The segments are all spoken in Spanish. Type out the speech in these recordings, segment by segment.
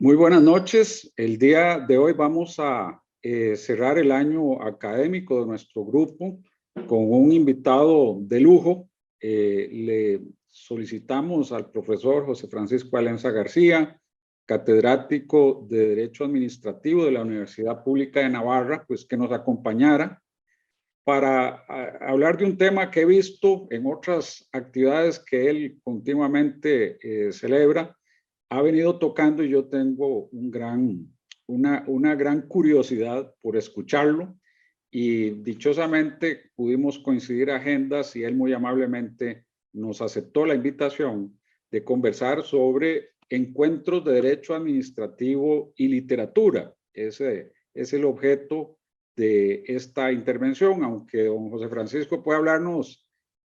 Muy buenas noches. El día de hoy vamos a cerrar el año académico de nuestro grupo con un invitado de lujo. Le solicitamos al profesor José Francisco Alenza García, catedrático de Derecho Administrativo de la Universidad Pública de Navarra, pues que nos acompañara para hablar de un tema que he visto en otras actividades que él continuamente celebra. Ha venido tocando y yo tengo una gran curiosidad por escucharlo, y dichosamente pudimos coincidir agendas y él muy amablemente nos aceptó la invitación de conversar sobre encuentros de derecho administrativo y literatura. Ese es el objeto de esta intervención, aunque don José Francisco puede hablarnos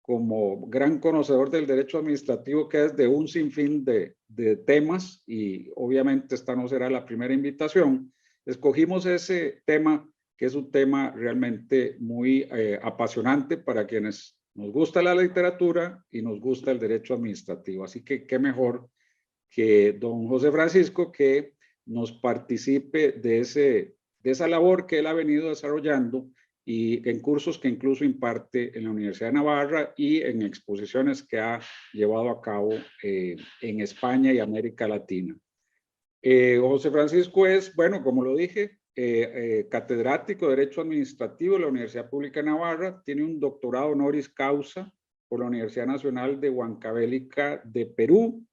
como gran conocedor del derecho administrativo, que es de un sinfín de temas, y obviamente esta no será la primera invitación. Escogimos ese tema, que es un tema realmente muy apasionante para quienes nos gusta la literatura y nos gusta el derecho administrativo. Así que qué mejor que don José Francisco que nos participe de esa labor que él ha venido desarrollando y en cursos que incluso imparte en la Universidad de Navarra y en exposiciones que ha llevado a cabo en España y América Latina. José Francisco es, bueno, como lo dije, catedrático de Derecho Administrativo de la Universidad Pública de Navarra, tiene un doctorado honoris causa por la Universidad Nacional de Huancavelica de Perú,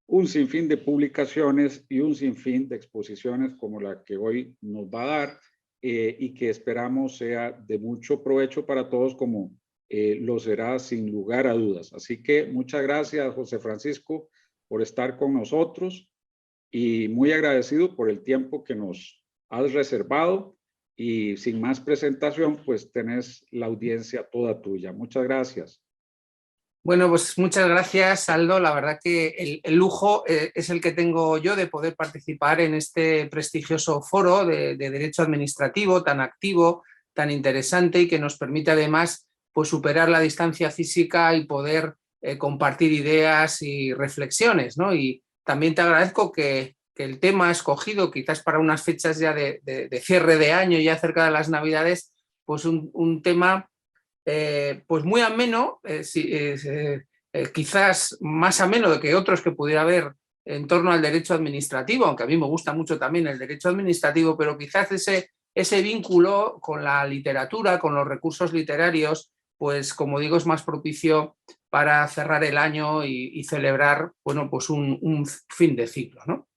un sinfín de publicaciones y un sinfín de exposiciones como la que hoy nos va a dar, y que esperamos sea de mucho provecho para todos, como lo será sin lugar a dudas. Así que muchas gracias, José Francisco, por estar con nosotros, y muy agradecido por el tiempo que nos has reservado, y sin más presentación, pues tenés la audiencia toda tuya. Muchas gracias. Bueno, pues muchas gracias, Aldo. La verdad que el lujo es el que tengo yo de poder participar en este prestigioso foro de derecho administrativo tan activo, tan interesante, y que nos permite además pues, superar la distancia física y poder compartir ideas y reflexiones, ¿no? Y también te agradezco que el tema escogido, quizás para unas fechas ya de cierre de año, ya cerca de las Navidades, pues un tema pues muy ameno, quizás más ameno de que otros que pudiera haber en torno al derecho administrativo, aunque a mí me gusta mucho también el derecho administrativo, pero quizás ese vínculo con la literatura, con los recursos literarios, pues como digo, es más propicio para cerrar el año y celebrar, bueno, pues un fin de ciclo, ¿no?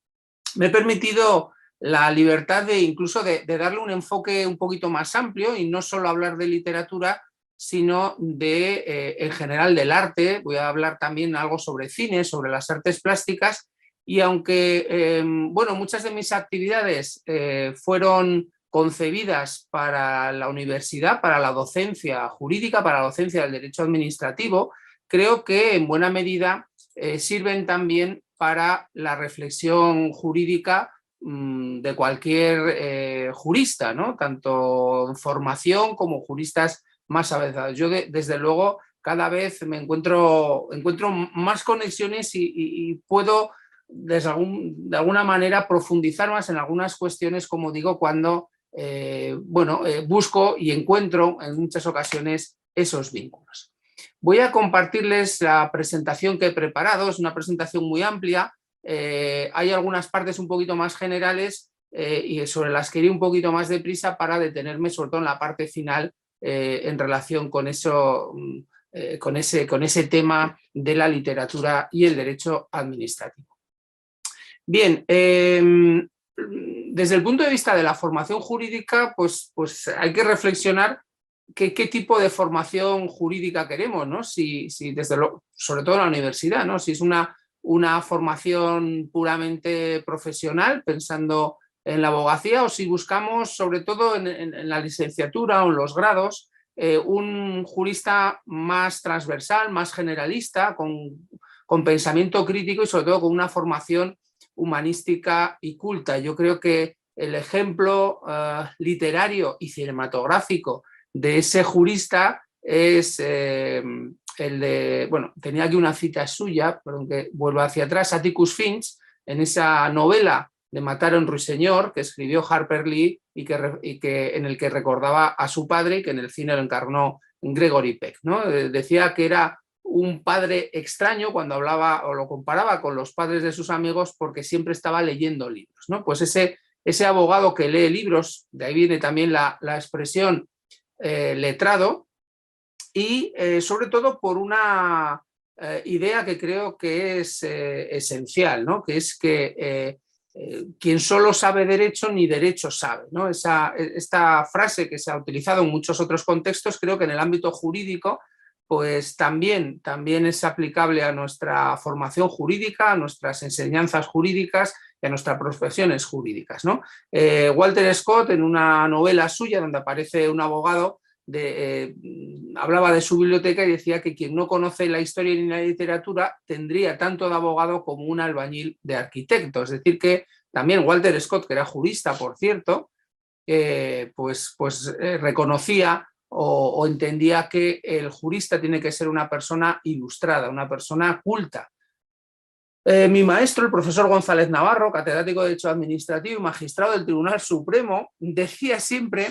Me he permitido la libertad de incluso de darle un enfoque un poquito más amplio y no solo hablar de literatura, sino en general del arte. Voy a hablar también algo sobre cine, sobre las artes plásticas, y aunque bueno, muchas de mis actividades fueron concebidas para la universidad, para la docencia jurídica, para la docencia del derecho administrativo, creo que en buena medida sirven también para la reflexión jurídica de cualquier jurista, ¿no? Tanto en formación como juristas más avanzados. Yo, desde luego, cada vez me encuentro más conexiones y puedo, de alguna manera, profundizar más en algunas cuestiones, como digo, cuando busco y encuentro en muchas ocasiones esos vínculos. Voy a compartirles la presentación que he preparado. Es una presentación muy amplia. Hay algunas partes un poquito más generales y sobre las que iré un poquito más deprisa para detenerme sobre todo en la parte final en relación con eso, con ese tema de la literatura y el derecho administrativo. Bien, desde el punto de vista de la formación jurídica, pues hay que reflexionar qué tipo de formación jurídica queremos, ¿no? Si sobre todo en la universidad, ¿no? Si es una formación puramente profesional, pensando en la abogacía, o si buscamos, sobre todo en la licenciatura o en los grados, un jurista más transversal, más generalista, con pensamiento crítico y sobre todo con una formación humanística y culta. Yo creo que el ejemplo literario y cinematográfico de ese jurista es el de, bueno, tenía aquí una cita suya, pero que vuelvo hacia atrás, Atticus Finch, en esa novela de Matar a un ruiseñor, que escribió Harper Lee y que en el que recordaba a su padre y que en el cine lo encarnó Gregory Peck, ¿no? Decía que era un padre extraño cuando hablaba o lo comparaba con los padres de sus amigos porque siempre estaba leyendo libros, ¿no? Pues ese abogado que lee libros, de ahí viene también la expresión letrado, y sobre todo por una idea que creo que es esencial, ¿no? Que es que quien solo sabe derecho ni derecho sabe, ¿no? Esta frase que se ha utilizado en muchos otros contextos, creo que en el ámbito jurídico pues también es aplicable a nuestra formación jurídica, a nuestras enseñanzas jurídicas y a nuestras profesiones jurídicas, ¿no? Walter Scott, en una novela suya donde aparece un abogado, hablaba de su biblioteca y decía que quien no conoce la historia ni la literatura tendría tanto de abogado como un albañil de arquitecto. Es decir, que también Walter Scott, que era jurista, por cierto, reconocía o entendía que el jurista tiene que ser una persona ilustrada, una persona culta. Mi maestro, el profesor González Navarro, catedrático de Derecho Administrativo y magistrado del Tribunal Supremo, decía siempre,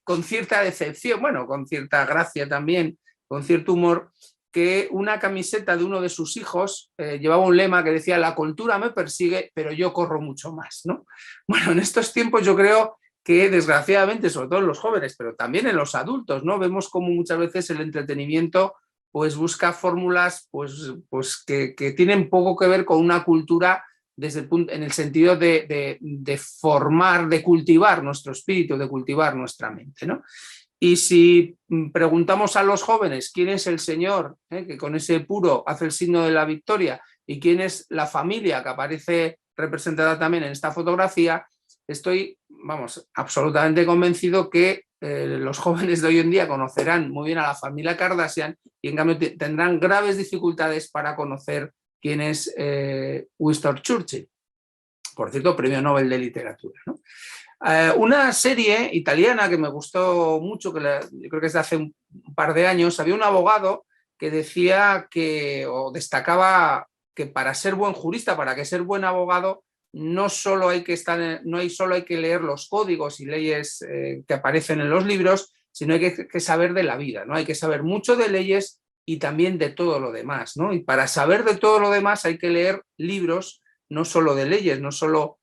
con cierta decepción, bueno, con cierta gracia también, con cierto humor, que una camiseta de uno de sus hijos llevaba un lema que decía: la cultura me persigue, pero yo corro mucho más, ¿no? Bueno, en estos tiempos yo creo que desgraciadamente, sobre todo en los jóvenes, pero también en los adultos, ¿no? Vemos cómo muchas veces el entretenimiento pues busca fórmulas pues que tienen poco que ver con una cultura en el sentido de formar, de cultivar nuestro espíritu, de cultivar nuestra mente, ¿no? Y si preguntamos a los jóvenes quién es el Señor, que con ese puro hace el signo de la victoria, y quién es la familia que aparece representada también en esta fotografía, estoy, absolutamente convencido que los jóvenes de hoy en día conocerán muy bien a la familia Kardashian y en cambio tendrán graves dificultades para conocer quién es Winston Churchill, por cierto, premio Nobel de Literatura, ¿no? Una serie italiana que me gustó mucho, yo creo que es de hace un par de años, había un abogado que decía o destacaba que para ser buen jurista, para que ser buen abogado, no solo hay que leer los códigos y leyes que aparecen en los libros, sino hay que saber de la vida, ¿no? Hay que saber mucho de leyes y también de todo lo demás, ¿no? Y para saber de todo lo demás hay que leer libros, no solo de leyes, no solo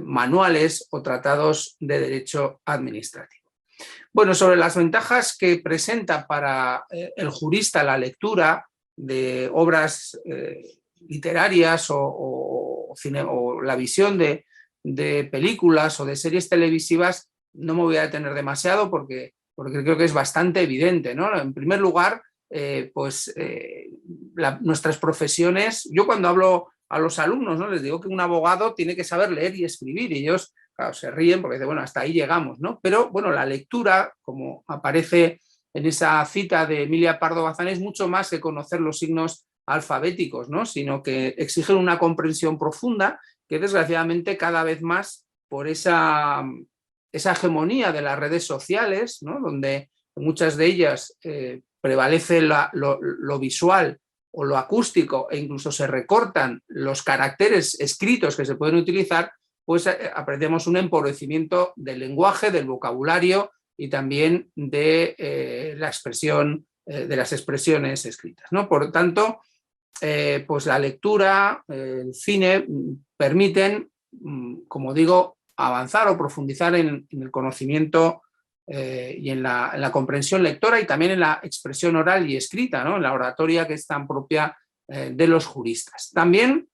manuales o tratados de derecho administrativo. Bueno, sobre las ventajas que presenta para el jurista la lectura de obras literarias o la visión de películas o de series televisivas, no me voy a detener demasiado porque creo que es bastante evidente, ¿no? En primer lugar, nuestras profesiones, yo cuando hablo a los alumnos, ¿no? Les digo que un abogado tiene que saber leer y escribir y ellos, claro, se ríen porque dicen, bueno, hasta ahí llegamos, ¿no? Pero bueno, la lectura, como aparece en esa cita de Emilia Pardo Bazán, es mucho más que conocer los signos alfabéticos, ¿no? Sino que exigen una comprensión profunda que desgraciadamente cada vez más por esa hegemonía de las redes sociales, ¿no? Donde muchas de ellas prevalece lo visual o lo acústico e incluso se recortan los caracteres escritos que se pueden utilizar, pues apreciamos un empobrecimiento del lenguaje, del vocabulario y también de la expresión, de las expresiones escritas, ¿no? Por tanto, pues la lectura, el cine permiten, como digo, avanzar o profundizar en el conocimiento y en la comprensión lectora y también en la expresión oral y escrita, ¿no? En la oratoria que es tan propia de los juristas. También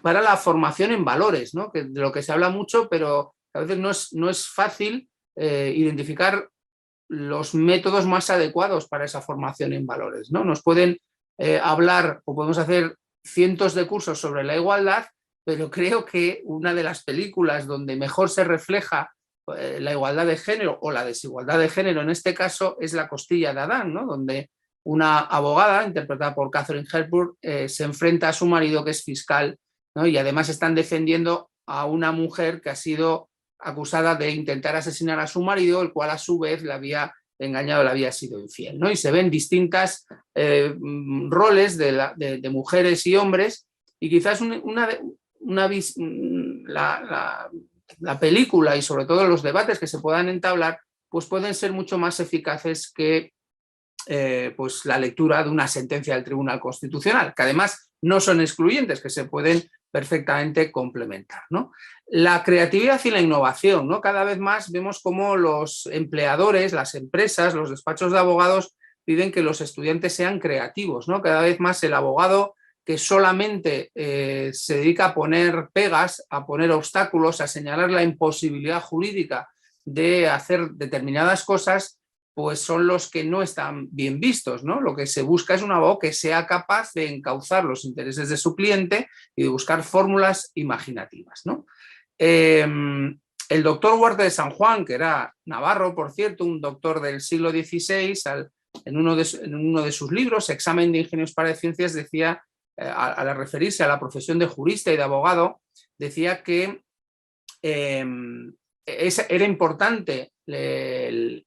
para la formación en valores, ¿no? De lo que se habla mucho, pero a veces no es fácil identificar los métodos más adecuados para esa formación en valores, ¿no? Nos pueden hablar o podemos hacer cientos de cursos sobre la igualdad, pero creo que una de las películas donde mejor se refleja la igualdad de género o la desigualdad de género en este caso es La costilla de Adán, ¿no? Donde una abogada, interpretada por Katharine Hepburn, se enfrenta a su marido que es fiscal, ¿no? Y además están defendiendo a una mujer que ha sido acusada de intentar asesinar a su marido, el cual a su vez le había engañado, le había sido infiel, ¿no? Y se ven distintas roles de mujeres y hombres y quizás la película y sobre todo los debates que se puedan entablar, pues pueden ser mucho más eficaces que pues la lectura de una sentencia del Tribunal Constitucional, que además no son excluyentes, que se pueden perfectamente complementar, ¿no? La creatividad y la innovación, ¿no? Cada vez más vemos cómo los empleadores, las empresas, los despachos de abogados piden que los estudiantes sean creativos, ¿no? Cada vez más el abogado que solamente se dedica a poner pegas, a poner obstáculos, a señalar la imposibilidad jurídica de hacer determinadas cosas, pues son los que no están bien vistos, ¿no? Lo que se busca es un abogado que sea capaz de encauzar los intereses de su cliente y de buscar fórmulas imaginativas, ¿no? El doctor Huarte de San Juan, que era navarro, por cierto, un doctor del siglo XVI, en uno de sus libros, Examen de Ingenios para Ciencias, decía, al referirse a la profesión de jurista y de abogado, decía que era importante el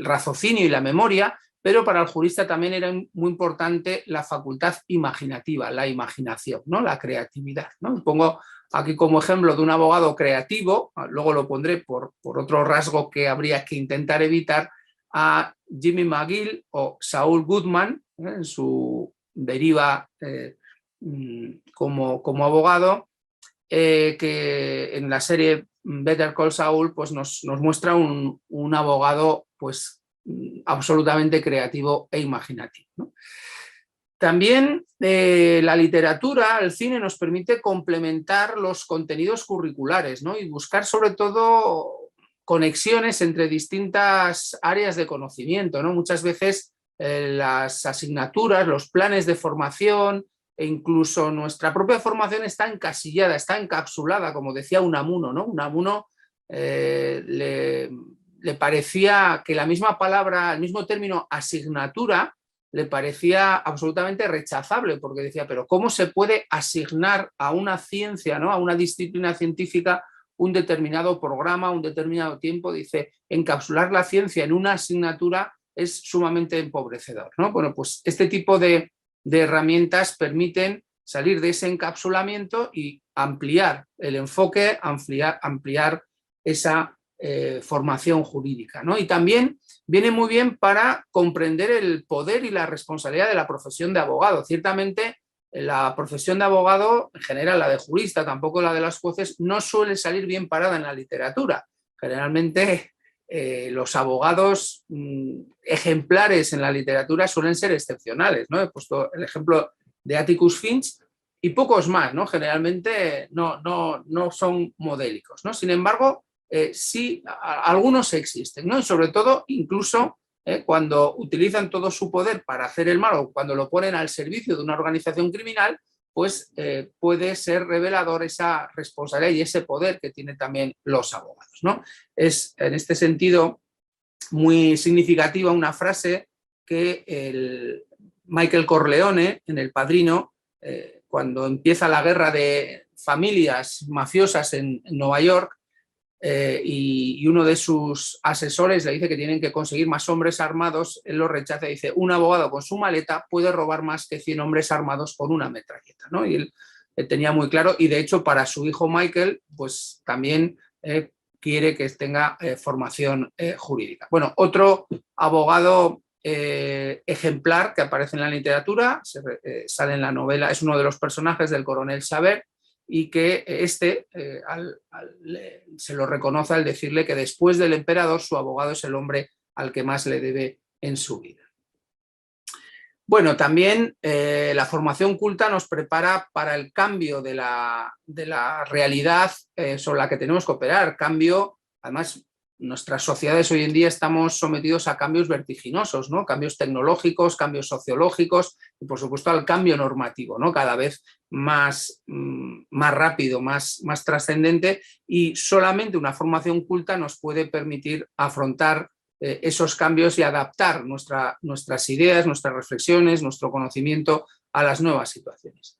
raciocinio y la memoria, pero para el jurista también era muy importante la facultad imaginativa, la imaginación, ¿no? La creatividad, ¿no? Pongo aquí como ejemplo de un abogado creativo, luego lo pondré por otro rasgo que habría que intentar evitar, a Jimmy McGill o Saul Goodman, en su deriva como abogado, que en la serie Better Call Saul pues nos muestra un abogado pues absolutamente creativo e imaginativo, ¿no? También la literatura, el cine nos permite complementar los contenidos curriculares, ¿no? Y buscar sobre todo conexiones entre distintas áreas de conocimiento, ¿no? Muchas veces las asignaturas, los planes de formación e incluso nuestra propia formación está encasillada, está encapsulada, como decía Unamuno, ¿no? Unamuno le parecía que la misma palabra, el mismo término asignatura, le parecía absolutamente rechazable, porque decía, pero ¿cómo se puede asignar a una ciencia, ¿no? A una disciplina científica un determinado programa, un determinado tiempo? Dice, encapsular la ciencia en una asignatura es sumamente empobrecedor, ¿no? Bueno, pues este tipo de herramientas permiten salir de ese encapsulamiento y ampliar el enfoque, ampliar esa formación jurídica, ¿no? Y también viene muy bien para comprender el poder y la responsabilidad de la profesión de abogado. Ciertamente la profesión de abogado, en general la de jurista, tampoco la de los jueces, no suele salir bien parada en la literatura. Generalmente los abogados ejemplares en la literatura suelen ser excepcionales, ¿no? He puesto el ejemplo de Atticus Finch y pocos más, ¿no? Generalmente no son modélicos, ¿no? Sin embargo, sí, algunos existen, ¿no? Y sobre todo, incluso cuando utilizan todo su poder para hacer el mal o cuando lo ponen al servicio de una organización criminal, pues puede ser revelador esa responsabilidad y ese poder que tienen también los abogados, ¿no? Es en este sentido muy significativa una frase que el Michael Corleone, en El Padrino, cuando empieza la guerra de familias mafiosas en Nueva York, y uno de sus asesores le dice que tienen que conseguir más hombres armados, él lo rechaza y dice, un abogado con su maleta puede robar más que 100 hombres armados con una metralleta, ¿no? Y él tenía muy claro, y de hecho para su hijo Michael, pues también quiere que tenga formación jurídica. Bueno, otro abogado ejemplar que aparece en la literatura, sale en la novela, es uno de los personajes del coronel Javert, y que se lo reconoce al decirle que después del emperador su abogado es el hombre al que más le debe en su vida. Bueno, también la formación culta nos prepara para el cambio de la realidad sobre la que tenemos que operar. Cambio, además, nuestras sociedades hoy en día estamos sometidos a cambios vertiginosos, ¿no? Cambios tecnológicos, cambios sociológicos y, por supuesto, al cambio normativo, ¿no? Cada vez más rápido, más trascendente, y solamente una formación culta nos puede permitir afrontar esos cambios y adaptar nuestras ideas, nuestras reflexiones, nuestro conocimiento a las nuevas situaciones.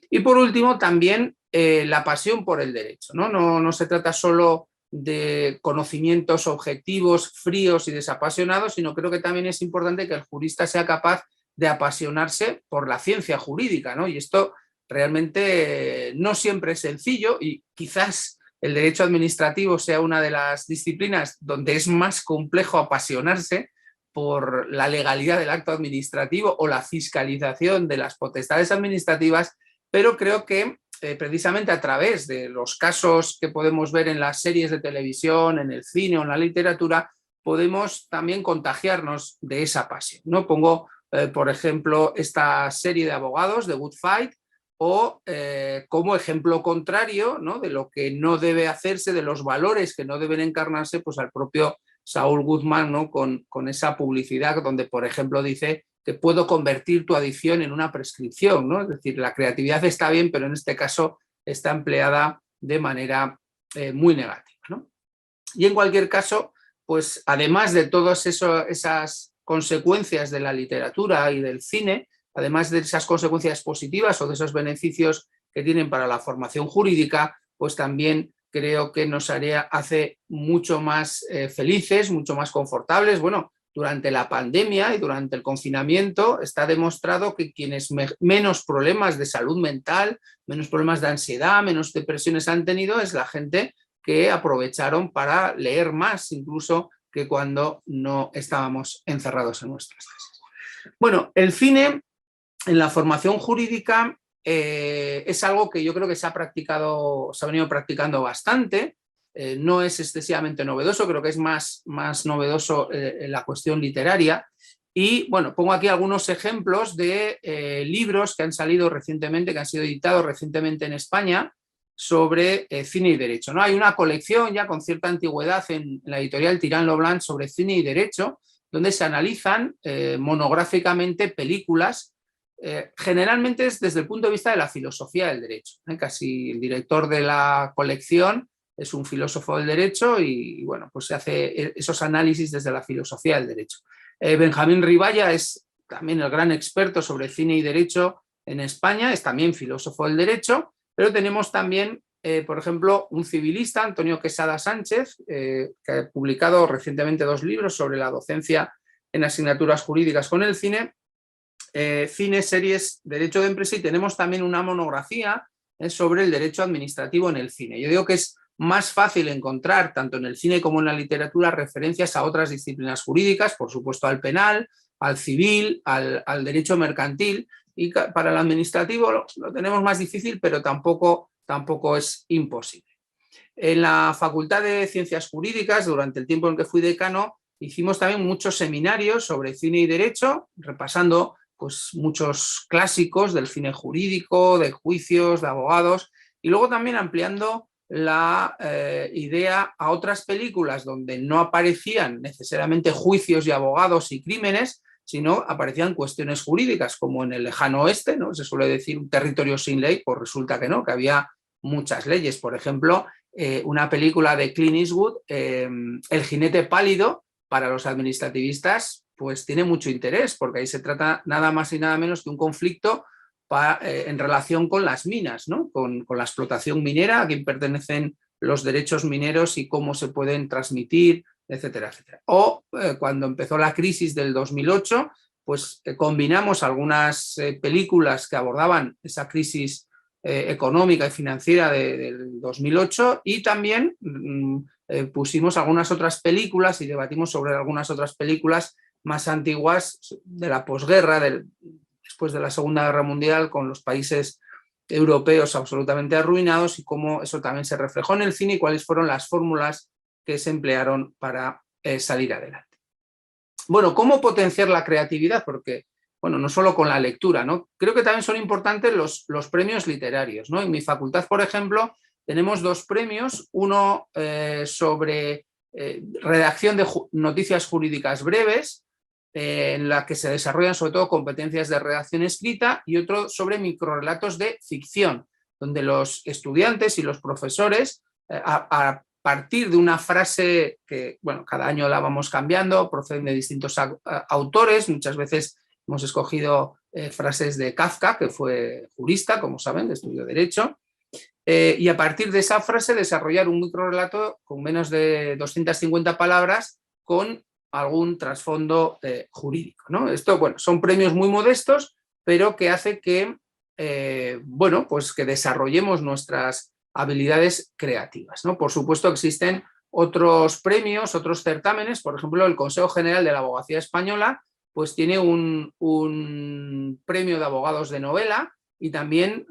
Y por último, también la pasión por el derecho, ¿no? No se trata solo de conocimientos objetivos, fríos y desapasionados, sino creo que también es importante que el jurista sea capaz de apasionarse por la ciencia jurídica, ¿no? Y esto realmente no siempre es sencillo, y quizás el derecho administrativo sea una de las disciplinas donde es más complejo apasionarse por la legalidad del acto administrativo o la fiscalización de las potestades administrativas, pero creo que precisamente a través de los casos que podemos ver en las series de televisión, en el cine o en la literatura, podemos también contagiarnos de esa pasión, ¿no? Pongo, por ejemplo, esta serie de abogados, The Good Fight, o como ejemplo contrario, ¿no?, de lo que no debe hacerse, de los valores que no deben encarnarse, pues al propio Saul Goodman, ¿no?, con esa publicidad donde, por ejemplo, dice que puedo convertir tu adicción en una prescripción, ¿no? Es decir, la creatividad está bien, pero en este caso está empleada de manera muy negativa, ¿no? Y en cualquier caso, pues además de todas esas consecuencias de la literatura y del cine, además de esas consecuencias positivas o de esos beneficios que tienen para la formación jurídica, pues también creo que nos hace mucho más felices, mucho más confortables. Bueno, durante la pandemia y durante el confinamiento está demostrado que quienes menos problemas de salud mental, menos problemas de ansiedad, menos depresiones han tenido es la gente que aprovecharon para leer más, incluso que cuando no estábamos encerrados en nuestras casas. Bueno, el cine en la formación jurídica es algo que yo creo que se ha venido practicando bastante. No es excesivamente novedoso, creo que es más novedoso en la cuestión literaria. Y bueno, pongo aquí algunos ejemplos de libros que han salido recientemente, que han sido editados recientemente en España sobre cine y derecho, ¿no? Hay una colección ya con cierta antigüedad en la editorial Tirán lo Blanc sobre cine y derecho, donde se analizan monográficamente películas. Generalmente es desde el punto de vista de la filosofía del derecho. Casi el director de la colección es un filósofo del derecho y bueno, pues se hace esos análisis desde la filosofía del derecho. Benjamín Riballa es también el gran experto sobre cine y derecho en España, es también filósofo del derecho, pero tenemos también, por ejemplo, un civilista, Antonio Quesada Sánchez, que ha publicado recientemente 2 libros sobre la docencia en asignaturas jurídicas con el cine, cine, series, derecho de empresa, y tenemos también una monografía sobre el derecho administrativo en el cine. Yo digo que es más fácil encontrar, tanto en el cine como en la literatura, referencias a otras disciplinas jurídicas, por supuesto al penal, al civil, al derecho mercantil, y para el administrativo lo tenemos más difícil, pero tampoco es imposible. En la Facultad de Ciencias Jurídicas, durante el tiempo en que fui decano, hicimos también muchos seminarios sobre cine y derecho, repasando pues muchos clásicos del cine jurídico, de juicios, de abogados, y luego también ampliando la idea a otras películas donde no aparecían necesariamente juicios y abogados y crímenes, sino aparecían cuestiones jurídicas, como en el lejano oeste, ¿no? Se suele decir un territorio sin ley, pues resulta que no, que había muchas leyes. Por ejemplo, una película de Clint Eastwood, El jinete pálido, para los administrativistas, pues tiene mucho interés, porque ahí se trata nada más y nada menos que un conflicto en relación con las minas, ¿no? Con la explotación minera, a quién pertenecen los derechos mineros y cómo se pueden transmitir, etcétera, etcétera. O cuando empezó la crisis del 2008, pues combinamos algunas películas que abordaban esa crisis económica y financiera del 2008 y también pusimos algunas otras películas y debatimos sobre algunas otras películas más antiguas de la posguerra, después de la Segunda Guerra Mundial, con los países europeos absolutamente arruinados, y cómo eso también se reflejó en el cine y cuáles fueron las fórmulas que se emplearon para salir adelante. Bueno, ¿cómo potenciar la creatividad? Porque, bueno, no solo con la lectura, ¿no? Creo que también son importantes los premios literarios, ¿no? En mi facultad, por ejemplo, tenemos 2 premios, uno sobre redacción de noticias jurídicas breves, en la que se desarrollan sobre todo competencias de redacción escrita, y otro sobre microrrelatos de ficción, donde los estudiantes y los profesores, a partir de una frase que, bueno, cada año la vamos cambiando, proceden de distintos autores, muchas veces hemos escogido frases de Kafka, que fue jurista, como saben, que estudió Derecho, y a partir de esa frase desarrollar un microrrelato con menos de 250 palabras con algún trasfondo jurídico, ¿no? Esto, bueno, son premios muy modestos, pero que hace que, bueno, pues que desarrollemos nuestras habilidades creativas, ¿no? Por supuesto existen otros premios, otros certámenes, por ejemplo el Consejo General de la Abogacía Española pues tiene un premio de abogados de novela y también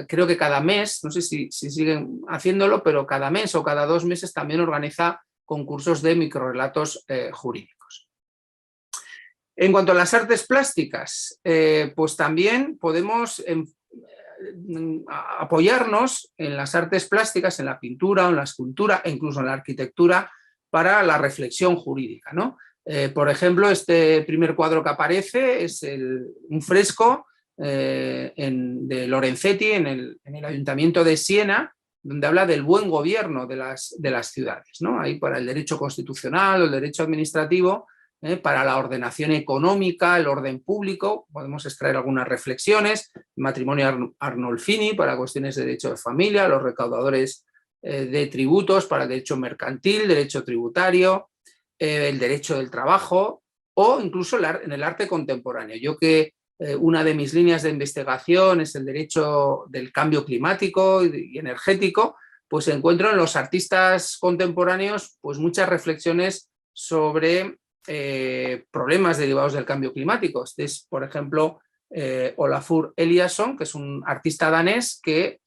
creo que cada mes, no sé si siguen haciéndolo, pero cada mes o cada 2 meses también organiza concursos de microrrelatos jurídicos. En cuanto a las artes plásticas, pues también podemos apoyarnos en las artes plásticas, en la pintura, en la escultura e incluso en la arquitectura para la reflexión jurídica, ¿no? Por ejemplo, este primer cuadro que aparece es un fresco de Lorenzetti en el Ayuntamiento de Siena, donde habla del buen gobierno de las ciudades, ¿no? Ahí para el derecho constitucional o el derecho administrativo, para la ordenación económica, el orden público, podemos extraer algunas reflexiones, matrimonio Arnolfini para cuestiones de derecho de familia, los recaudadores de tributos para el derecho mercantil, derecho tributario, el derecho del trabajo o incluso en el arte contemporáneo. Yo que una de mis líneas de investigación es el derecho del cambio climático y energético, pues encuentro en los artistas contemporáneos pues muchas reflexiones sobre problemas derivados del cambio climático. Este es, por ejemplo, Olafur Eliasson, que es un artista danés que,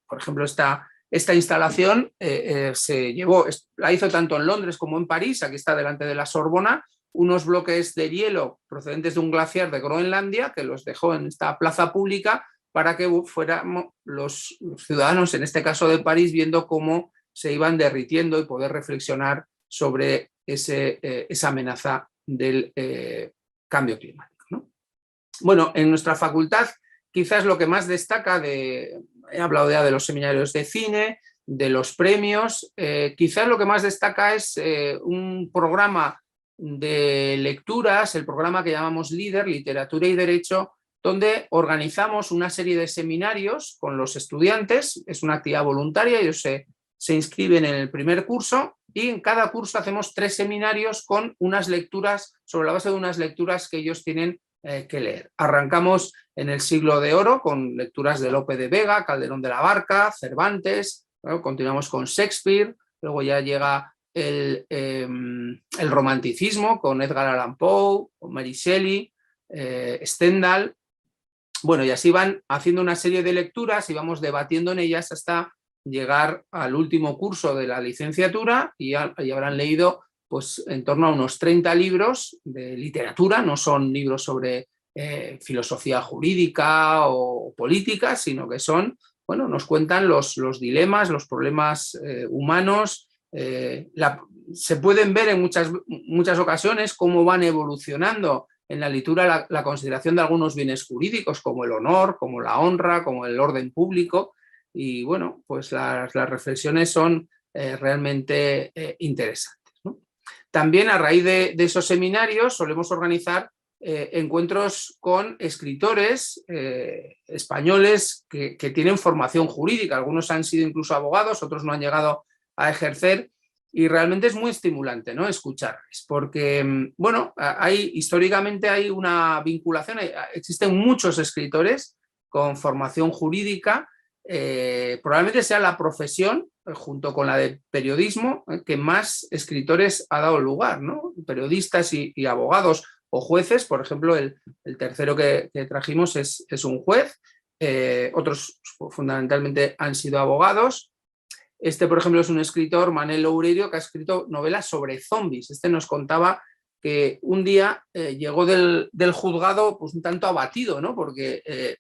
por ejemplo, esta instalación la hizo tanto en Londres como en París, aquí está delante de la Sorbona, unos bloques de hielo procedentes de un glaciar de Groenlandia que los dejó en esta plaza pública para que fuéramos los ciudadanos, en este caso de París, viendo cómo se iban derritiendo y poder reflexionar sobre esa amenaza del cambio climático, ¿no? Bueno, en nuestra facultad quizás lo que más destaca, he hablado ya de los seminarios de cine, de los premios, quizás lo que más destaca es un programa de lecturas, el programa que llamamos LEADER, Literatura y Derecho, donde organizamos una serie de seminarios con los estudiantes, es una actividad voluntaria, ellos se inscriben en el primer curso y en cada curso hacemos 3 seminarios con unas lecturas, sobre la base de unas lecturas que ellos tienen que leer. Arrancamos en el Siglo de Oro con lecturas de Lope de Vega, Calderón de la Barca, Cervantes, ¿no? Continuamos con Shakespeare, luego ya llega el romanticismo con Edgar Allan Poe, con Mary Shelley, Stendhal. Bueno, y así van haciendo una serie de lecturas y vamos debatiendo en ellas hasta llegar al último curso de la licenciatura y habrán leído pues, en torno a unos 30 libros de literatura, no son libros sobre filosofía jurídica o política, sino que son, bueno, nos cuentan los dilemas, los problemas humanos. Se pueden ver en muchas ocasiones cómo van evolucionando en la lectura la consideración de algunos bienes jurídicos como el honor, como la honra, como el orden público y bueno, pues las reflexiones son realmente interesantes, ¿no? También a raíz de esos seminarios solemos organizar encuentros con escritores españoles que tienen formación jurídica, algunos han sido incluso abogados, otros no han llegado a ejercer y realmente es muy estimulante, ¿no? Escucharles, porque bueno, históricamente hay una vinculación, existen muchos escritores con formación jurídica, probablemente sea la profesión, junto con la de periodismo, que más escritores ha dado lugar, ¿no? Periodistas y abogados o jueces, por ejemplo, el tercero que trajimos es un juez, otros fundamentalmente han sido abogados. Este, por ejemplo, es un escritor, Manel Loureiro, que ha escrito novelas sobre zombies. Este nos contaba que un día llegó del juzgado pues, un tanto abatido, ¿no? Porque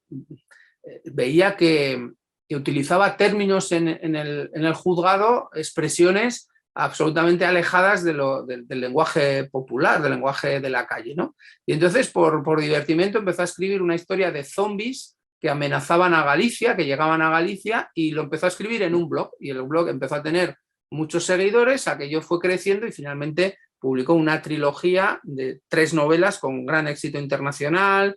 veía que utilizaba términos en el juzgado, expresiones absolutamente alejadas del lenguaje popular, del lenguaje de la calle, ¿no? Y entonces, por divertimento, empezó a escribir una historia de zombies que amenazaban a Galicia, que llegaban a Galicia, y lo empezó a escribir en un blog, y el blog empezó a tener muchos seguidores, aquello fue creciendo y finalmente publicó una trilogía de 3 novelas con gran éxito internacional.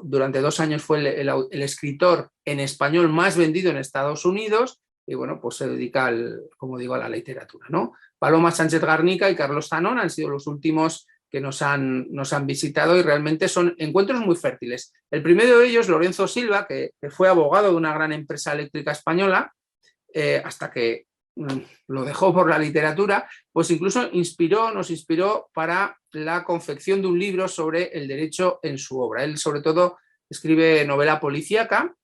Durante 2 años fue el escritor en español más vendido en Estados Unidos y bueno, pues se dedica, como digo, a la literatura, ¿no? Paloma Sánchez Garnica y Carlos Zanón han sido los últimos que nos han visitado y realmente son encuentros muy fértiles. El primero de ellos, Lorenzo Silva, que fue abogado de una gran empresa eléctrica española, hasta que lo dejó por la literatura, pues incluso nos inspiró para la confección de un libro sobre el derecho en su obra. Él sobre todo escribe novela policíaca,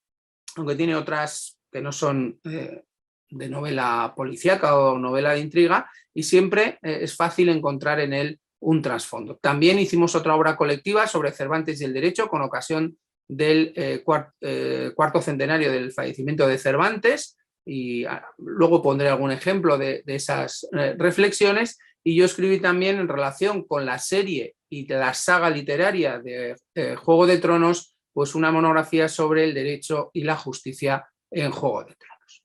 aunque tiene otras que no son de novela policíaca o novela de intriga, y siempre es fácil encontrar en él un trasfondo. También hicimos otra obra colectiva sobre Cervantes y el derecho con ocasión del cuarto centenario del fallecimiento de Cervantes, y luego pondré algún ejemplo de esas reflexiones. Y yo escribí también en relación con la serie y de la saga literaria de Juego de Tronos, pues una monografía sobre el derecho y la justicia en Juego de Tronos.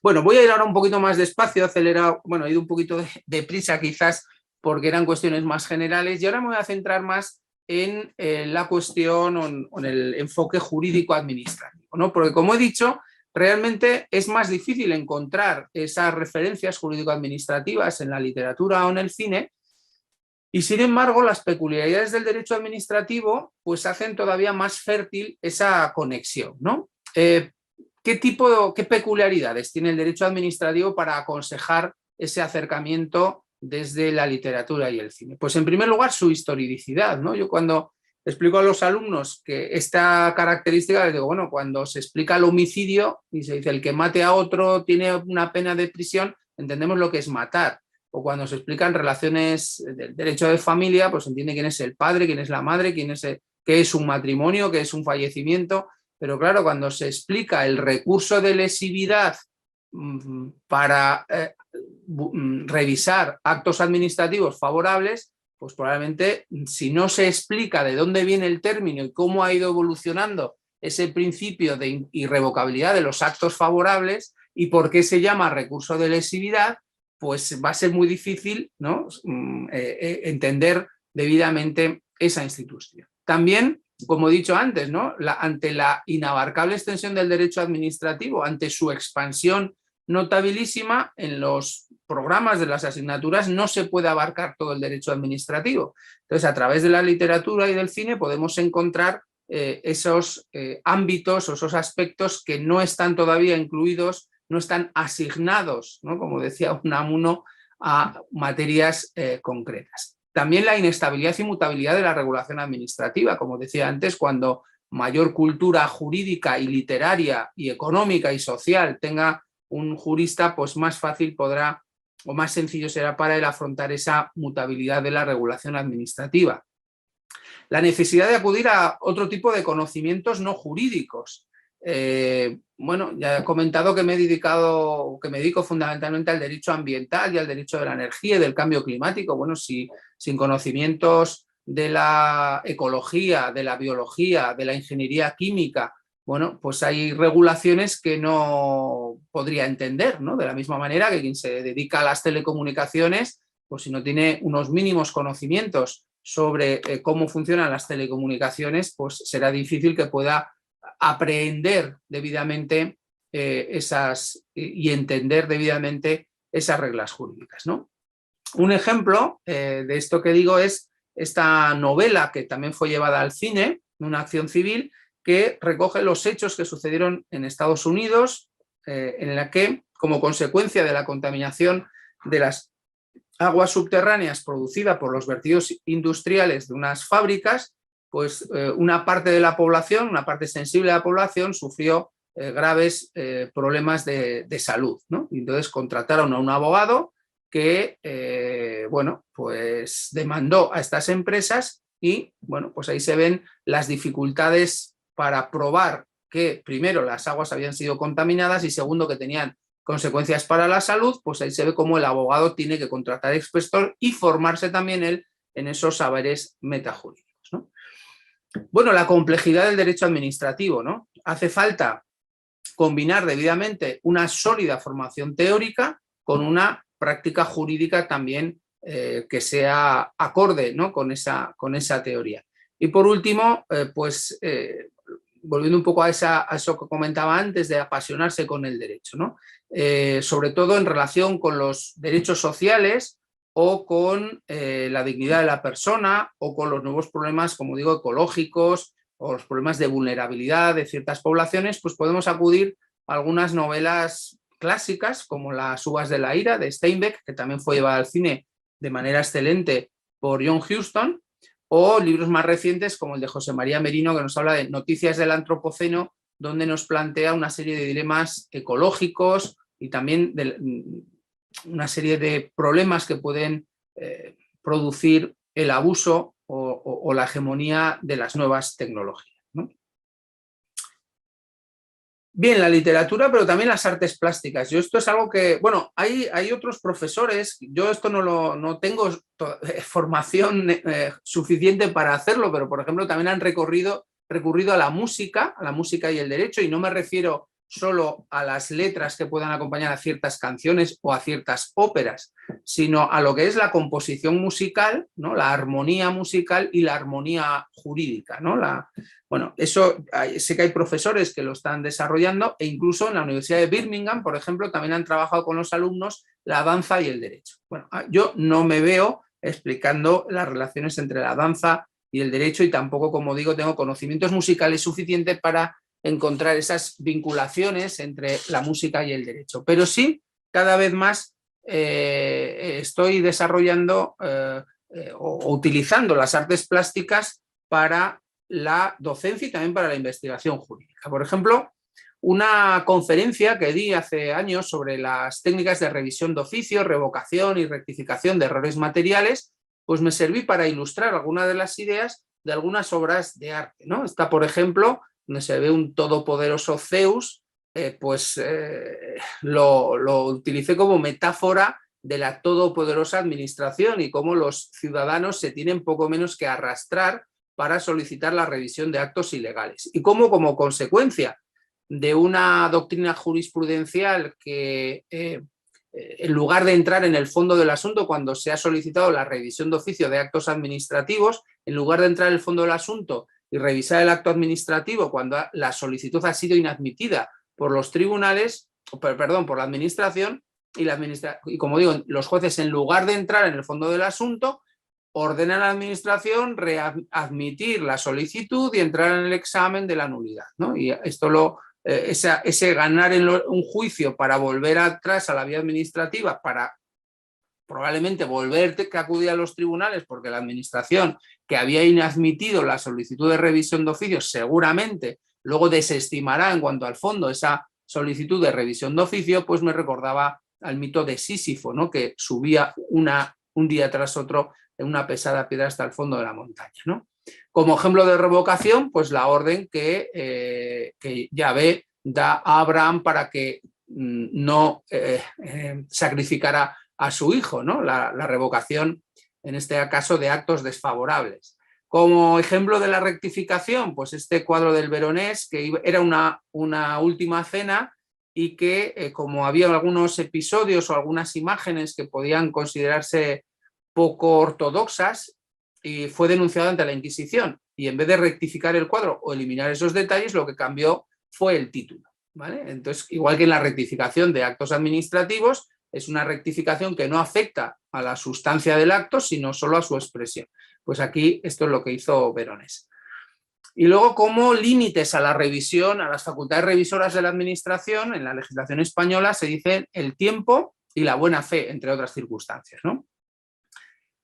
Bueno, voy a ir ahora un poquito más despacio, acelerado, bueno, he ido un poquito de prisa quizás porque eran cuestiones más generales, y ahora me voy a centrar más en la cuestión o en el enfoque jurídico-administrativo, ¿no? Porque, como he dicho, realmente es más difícil encontrar esas referencias jurídico-administrativas en la literatura o en el cine, y sin embargo las peculiaridades del derecho administrativo pues hacen todavía más fértil esa conexión, ¿no? ¿Qué peculiaridades tiene el derecho administrativo para aconsejar ese acercamiento desde la literatura y el cine? Pues en primer lugar su historicidad, ¿no? Yo cuando explico a los alumnos que esta característica, les digo, bueno, cuando se explica el homicidio y se dice el que mate a otro tiene una pena de prisión, entendemos lo que es matar. O cuando se explican relaciones del derecho de familia, pues se entiende quién es el padre, quién es la madre, qué es un matrimonio, qué es un fallecimiento. Pero claro, cuando se explica el recurso de lesividad para revisar actos administrativos favorables, pues probablemente si no se explica de dónde viene el término y cómo ha ido evolucionando ese principio de irrevocabilidad de los actos favorables y por qué se llama recurso de lesividad, pues va a ser muy difícil, ¿no? Entender debidamente esa institución. También, como he dicho antes, ¿no? Ante la inabarcable extensión del derecho administrativo, ante su expansión notabilísima, en los programas de las asignaturas no se puede abarcar todo el derecho administrativo. Entonces, a través de la literatura y del cine podemos encontrar esos ámbitos o esos aspectos que no están todavía incluidos, no están asignados, ¿no? Como decía Unamuno, a materias concretas. También la inestabilidad y mutabilidad de la regulación administrativa, como decía antes, cuando mayor cultura jurídica y literaria y económica y social tenga un jurista, pues más fácil podrá o más sencillo será para él afrontar esa mutabilidad de la regulación administrativa. La necesidad de acudir a otro tipo de conocimientos no jurídicos. Bueno, ya he comentado que me dedico fundamentalmente al derecho ambiental y al derecho de la energía y del cambio climático. Bueno, sin conocimientos de la ecología, de la biología, de la ingeniería química, bueno, pues hay regulaciones que no podría entender, ¿no? De la misma manera que quien se dedica a las telecomunicaciones, pues si no tiene unos mínimos conocimientos sobre cómo funcionan las telecomunicaciones, pues será difícil que pueda aprehender debidamente y entender debidamente esas reglas jurídicas, ¿no? Un ejemplo de esto que digo es esta novela que también fue llevada al cine, Una acción civil, que recoge los hechos que sucedieron en Estados Unidos, en la que, como consecuencia de la contaminación de las aguas subterráneas producida por los vertidos industriales de unas fábricas, pues una parte de la población, una parte sensible de la población sufrió graves problemas de salud, ¿no? Y entonces contrataron a un abogado que, bueno, pues demandó a estas empresas y, bueno, pues ahí se ven las dificultades para probar que, primero, las aguas habían sido contaminadas y, segundo, que tenían consecuencias para la salud. Pues ahí se ve cómo el abogado tiene que contratar expertos y formarse también él en esos saberes metajurídicos, ¿no? Bueno, la complejidad del derecho administrativo, ¿no? Hace falta combinar debidamente una sólida formación teórica con una práctica jurídica también que sea acorde, ¿no? con esa teoría. Y por último, volviendo un poco a eso que comentaba antes de apasionarse con el derecho, ¿no? Sobre todo en relación con los derechos sociales o con la dignidad de la persona o con los nuevos problemas, como digo, ecológicos o los problemas de vulnerabilidad de ciertas poblaciones, pues podemos acudir a algunas novelas clásicas, como Las uvas de la ira, de Steinbeck, que también fue llevada al cine de manera excelente por John Huston, o libros más recientes como el de José María Merino, que nos habla de Noticias del Antropoceno, donde nos plantea una serie de dilemas ecológicos y también una serie de problemas que pueden producir el abuso o la hegemonía de las nuevas tecnologías, ¿no? Bien, la literatura, pero también las artes plásticas. Yo esto es algo que, bueno, hay otros profesores, yo esto no tengo formación suficiente para hacerlo, pero por ejemplo también han recurrido a la música y el derecho, y no me refiero solo a las letras que puedan acompañar a ciertas canciones o a ciertas óperas, sino a lo que es la composición musical, ¿no? La armonía musical y la armonía jurídica, ¿no? Bueno, eso sé que hay profesores que lo están desarrollando, e incluso en la Universidad de Birmingham, por ejemplo, también han trabajado con los alumnos la danza y el derecho. Bueno, yo no me veo explicando las relaciones entre la danza y el derecho, y tampoco, como digo, tengo conocimientos musicales suficientes para encontrar esas vinculaciones entre la música y el derecho. Pero sí, cada vez más estoy desarrollando o utilizando las artes plásticas para la docencia y también para la investigación jurídica. Por ejemplo, una conferencia que di hace años sobre las técnicas de revisión de oficio, revocación y rectificación de errores materiales, pues me serví para ilustrar algunas de las ideas de algunas obras de arte, ¿no? Está, por ejemplo, donde se ve un todopoderoso Zeus, lo utilicé como metáfora de la todopoderosa administración y cómo los ciudadanos se tienen poco menos que arrastrar para solicitar la revisión de actos ilegales. Y cómo, como consecuencia de una doctrina jurisprudencial que, en lugar de entrar en el fondo del asunto cuando se ha solicitado la revisión de oficio de actos administrativos, en lugar de entrar en el fondo del asunto y revisar el acto administrativo cuando la solicitud ha sido inadmitida por los tribunales, perdón, por la administración, y como digo, los jueces, en lugar de entrar en el fondo del asunto, ordenan a la administración readmitir la solicitud y entrar en el examen de la nulidad, ¿no? Y esto ese ganar en un juicio para volver atrás a la vía administrativa, para probablemente volver a acudir a los tribunales porque la administración que había inadmitido la solicitud de revisión de oficio seguramente luego desestimará en cuanto al fondo esa solicitud de revisión de oficio, pues me recordaba al mito de Sísifo, ¿no? Que subía un día tras otro en una pesada piedra hasta el fondo de la montaña, ¿no? Como ejemplo de revocación, pues la orden que Yahvé da a Abraham para que no sacrificara a su hijo, ¿no? La revocación, en este caso, de actos desfavorables. Como ejemplo de la rectificación, pues este cuadro del Veronés, que era una última cena y que, como había algunos episodios o algunas imágenes que podían considerarse poco ortodoxas, y fue denunciado ante la Inquisición. Y en vez de rectificar el cuadro o eliminar esos detalles, lo que cambió fue el título, ¿vale? Entonces, igual que en la rectificación de actos administrativos, es una rectificación que no afecta a la sustancia del acto, sino solo a su expresión. Pues aquí esto es lo que hizo Veronés. Y luego, como límites a la revisión, a las facultades revisoras de la administración, en la legislación española se dicen el tiempo y la buena fe, entre otras circunstancias, ¿no?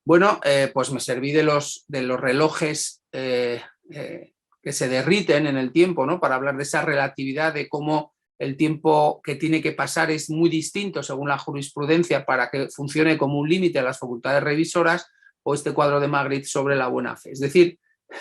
Bueno, pues me serví de los relojes que se derriten en el tiempo, ¿no? Para hablar de esa relatividad, de cómo el tiempo que tiene que pasar es muy distinto según la jurisprudencia para que funcione como un límite a las facultades revisoras, o este cuadro de Magritte sobre la buena fe. Es decir,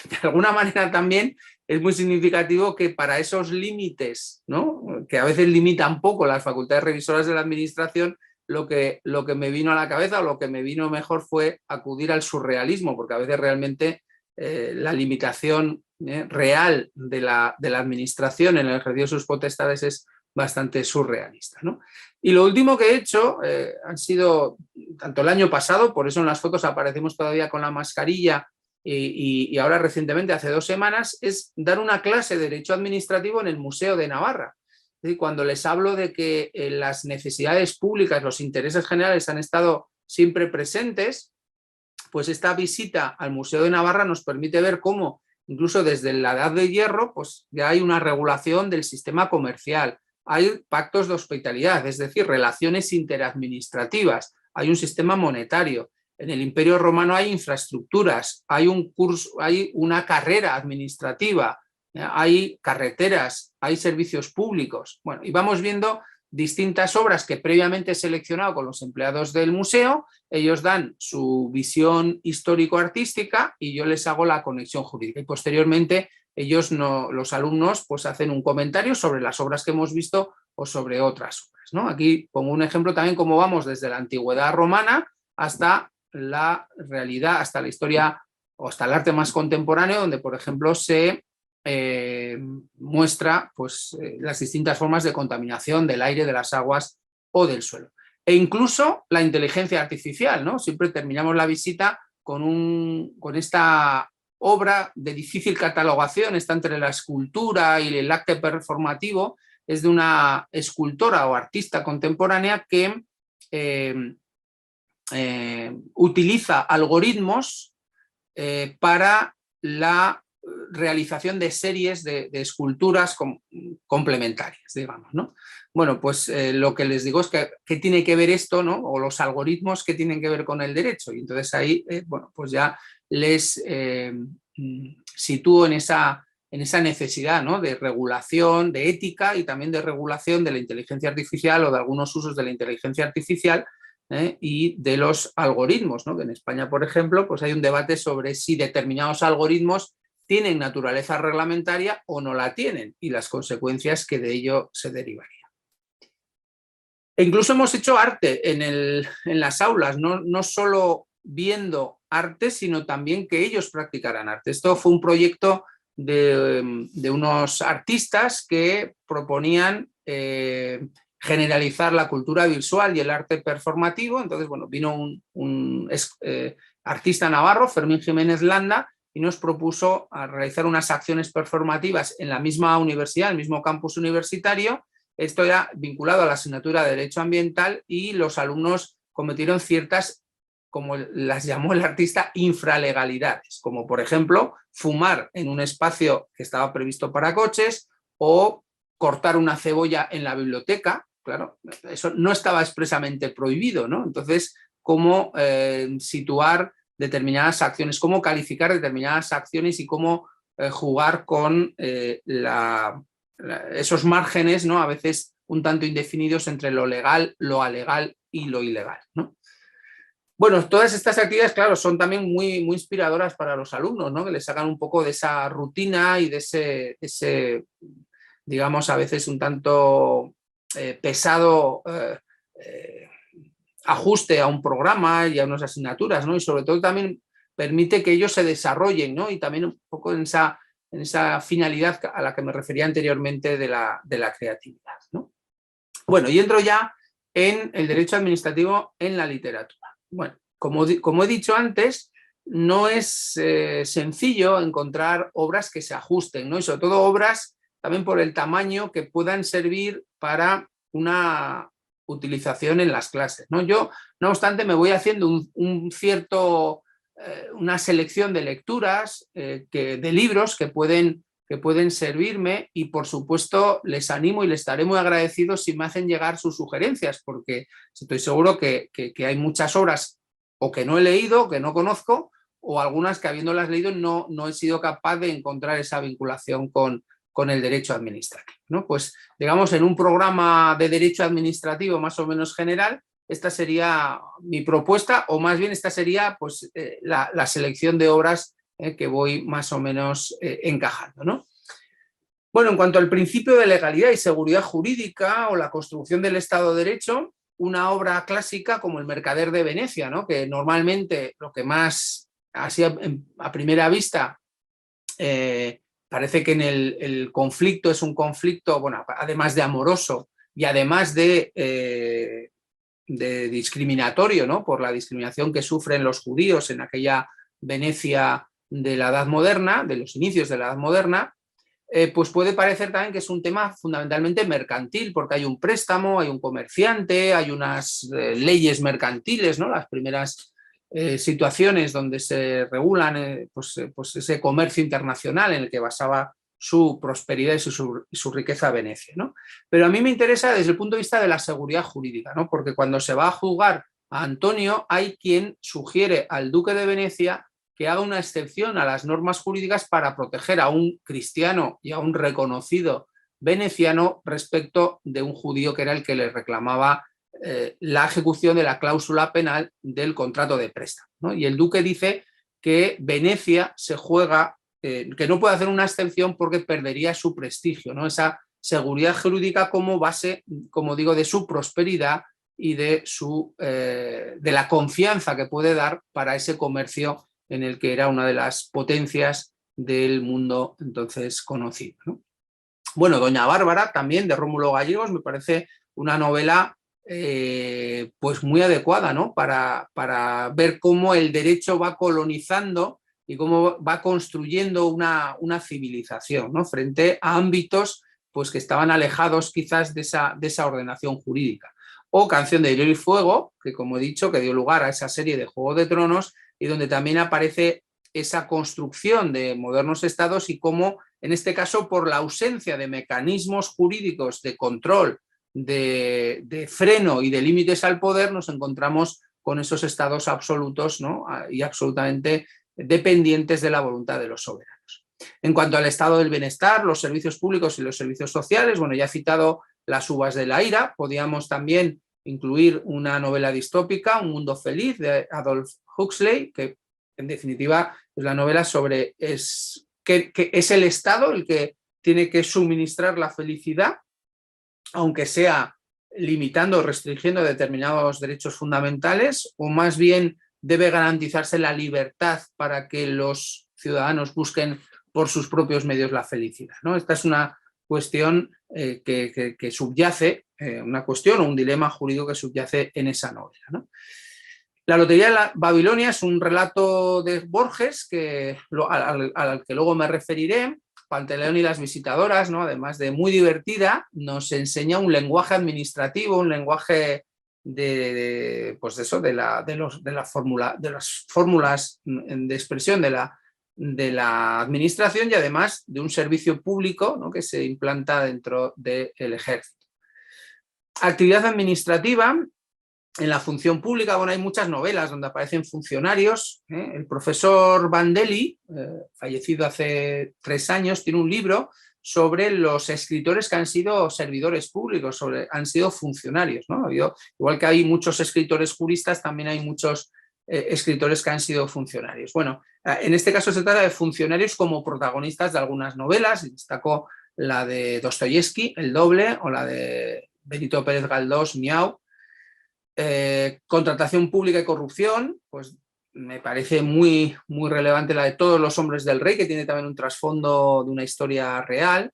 de alguna manera también es muy significativo que para esos límites, ¿no? Que a veces limitan poco las facultades revisoras de la administración, lo que me vino a la cabeza, o lo que me vino mejor, fue acudir al surrealismo, porque a veces realmente la limitación real de la administración en el ejercicio de sus potestades es bastante surrealista, ¿no? Y lo último que he hecho han sido, tanto el año pasado, por eso en las fotos aparecemos todavía con la mascarilla, y ahora recientemente, hace 2 semanas, es dar una clase de Derecho Administrativo en el Museo de Navarra. Es decir, cuando les hablo de que las necesidades públicas, los intereses generales han estado siempre presentes, pues esta visita al Museo de Navarra nos permite ver cómo, incluso desde la Edad de Hierro, pues ya hay una regulación del sistema comercial, hay pactos de hospitalidad, es decir, relaciones interadministrativas, hay un sistema monetario. En el Imperio Romano hay infraestructuras, hay un curso, hay una carrera administrativa, hay carreteras, hay servicios públicos. Bueno, y vamos viendo distintas obras que previamente he seleccionado con los empleados del museo. Ellos dan su visión histórico-artística y yo les hago la conexión jurídica. Y posteriormente ellos, los alumnos, pues hacen un comentario sobre las obras que hemos visto o sobre otras obras, ¿no? Aquí pongo un ejemplo también cómo vamos desde la antigüedad romana hasta la realidad, hasta la historia o hasta el arte más contemporáneo, donde, por ejemplo, se muestra pues, las distintas formas de contaminación del aire, de las aguas o del suelo. E incluso la inteligencia artificial, ¿no? Siempre terminamos la visita con esta obra de difícil catalogación, está entre la escultura y el acto performativo, es de una escultora o artista contemporánea que utiliza algoritmos para la realización de series de esculturas complementarias, digamos, ¿no? Bueno, pues lo que les digo es que ¿qué tiene que ver esto, ¿no? O los algoritmos que tienen que ver con el derecho. Y entonces ahí, bueno, pues ya les sitúo en esa necesidad, ¿no? De regulación, de ética y también de regulación de la inteligencia artificial o de algunos usos de la inteligencia artificial y de los algoritmos, ¿no? Que en España, por ejemplo, pues hay un debate sobre si determinados algoritmos tienen naturaleza reglamentaria o no la tienen y las consecuencias que de ello se derivarían. E incluso hemos hecho arte en las aulas, no solo viendo arte, sino también que ellos practicaran arte. Esto fue un proyecto de unos artistas que proponían generalizar la cultura visual y el arte performativo. Entonces, bueno, vino un artista navarro, Fermín Jiménez Landa, y nos propuso realizar unas acciones performativas en la misma universidad, el mismo campus universitario. Esto era vinculado a la asignatura de Derecho Ambiental y los alumnos cometieron ciertas, como las llamó el artista, infralegalidades, como por ejemplo fumar en un espacio que estaba previsto para coches o cortar una cebolla en la biblioteca. Claro, eso no estaba expresamente prohibido, ¿no? Entonces, ¿cómo situar determinadas acciones, cómo calificar determinadas acciones y cómo jugar con esos márgenes, ¿no? A veces un tanto indefinidos entre lo legal, lo alegal y lo ilegal, ¿no? Bueno, todas estas actividades, claro, son también muy inspiradoras para los alumnos, ¿no? Que les hagan un poco de esa rutina y de ese digamos, a veces un tanto pesado ajuste a un programa y a unas asignaturas, ¿no? Y sobre todo también permite que ellos se desarrollen, ¿no? Y también un poco en esa finalidad a la que me refería anteriormente de la creatividad, ¿no? Bueno, y entro ya en el derecho administrativo en la literatura. Bueno, como he dicho antes, no es sencillo encontrar obras que se ajusten, ¿no? Y sobre todo obras también por el tamaño que puedan servir para una utilización en las clases, ¿no? Yo, no obstante, me voy haciendo una selección de lecturas, de libros que pueden servirme y, por supuesto, les animo y les estaré muy agradecido si me hacen llegar sus sugerencias, porque estoy seguro que hay muchas obras o que no he leído, que no conozco, o algunas que, habiéndolas leído, no he sido capaz de encontrar esa vinculación con el derecho administrativo, ¿no? Pues, digamos, en un programa de derecho administrativo más o menos general, esta sería mi propuesta, o más bien esta sería pues, la selección de obras que voy más o menos encajando, ¿no? Bueno, en cuanto al principio de legalidad y seguridad jurídica o la construcción del Estado de Derecho, una obra clásica como El Mercader de Venecia, ¿no? Que normalmente lo que más, así a primera vista, parece que en el conflicto es un conflicto, bueno, además de amoroso y además de discriminatorio, ¿no? Por la discriminación que sufren los judíos en aquella Venecia de la Edad Moderna, de los inicios de la Edad Moderna, pues puede parecer también que es un tema fundamentalmente mercantil, porque hay un préstamo, hay un comerciante, hay unas leyes mercantiles, ¿no? Las primeras situaciones donde se regulan pues ese comercio internacional en el que basaba su prosperidad y su riqueza a Venecia, ¿no? Pero a mí me interesa desde el punto de vista de la seguridad jurídica, ¿no? Porque cuando se va a juzgar a Antonio hay quien sugiere al duque de Venecia que haga una excepción a las normas jurídicas para proteger a un cristiano y a un reconocido veneciano respecto de un judío que era el que le reclamaba la ejecución de la cláusula penal del contrato de préstamo, ¿no? Y el duque dice que Venecia se juega, que no puede hacer una excepción porque perdería su prestigio, ¿no? Esa seguridad jurídica como base, como digo, de su prosperidad y de la confianza que puede dar para ese comercio en el que era una de las potencias del mundo entonces conocido, ¿no? Bueno, Doña Bárbara, también de Rómulo Gallegos, me parece una novela pues muy adecuada, ¿no? Para ver cómo el derecho va colonizando y cómo va construyendo una civilización, ¿no? Frente a ámbitos pues, que estaban alejados quizás de esa ordenación jurídica. O Canción de Hielo y Fuego, que como he dicho, que dio lugar a esa serie de Juego de Tronos y donde también aparece esa construcción de modernos estados y cómo, en este caso, por la ausencia de mecanismos jurídicos de control, de freno y de límites al poder, nos encontramos con esos estados absolutos, ¿no? Y absolutamente dependientes de la voluntad de los soberanos. En cuanto al estado del bienestar, los servicios públicos y los servicios sociales, bueno, ya he citado Las uvas de la ira, podíamos también incluir una novela distópica, Un mundo feliz, de Adolf Huxley, que en definitiva es la novela sobre que es el Estado el que tiene que suministrar la felicidad, aunque sea limitando o restringiendo determinados derechos fundamentales, o más bien debe garantizarse la libertad para que los ciudadanos busquen por sus propios medios la felicidad, ¿no? Esta es una cuestión que subyace, una cuestión o un dilema jurídico que subyace en esa novela, ¿no? La Lotería de la Babilonia es un relato de Borges al que luego me referiré. Pantaleón y las visitadoras, ¿no? Además de muy divertida, nos enseña un lenguaje administrativo, un lenguaje de las fórmulas de expresión de la administración y además de un servicio público, ¿no? Que se implanta dentro del ejército. Actividad administrativa. En la función pública, bueno, hay muchas novelas donde aparecen funcionarios. El profesor Bandelli, fallecido hace 3 años, tiene un libro sobre los escritores que han sido servidores públicos, han sido funcionarios, ¿no? Igual que hay muchos escritores juristas, también hay muchos escritores que han sido funcionarios. Bueno, en este caso se trata de funcionarios como protagonistas de algunas novelas. Destacó la de Dostoyevsky, El doble, o la de Benito Pérez Galdós, Miau. Contratación pública y corrupción, pues me parece muy, muy relevante la de Todos los hombres del rey, que tiene también un trasfondo de una historia real.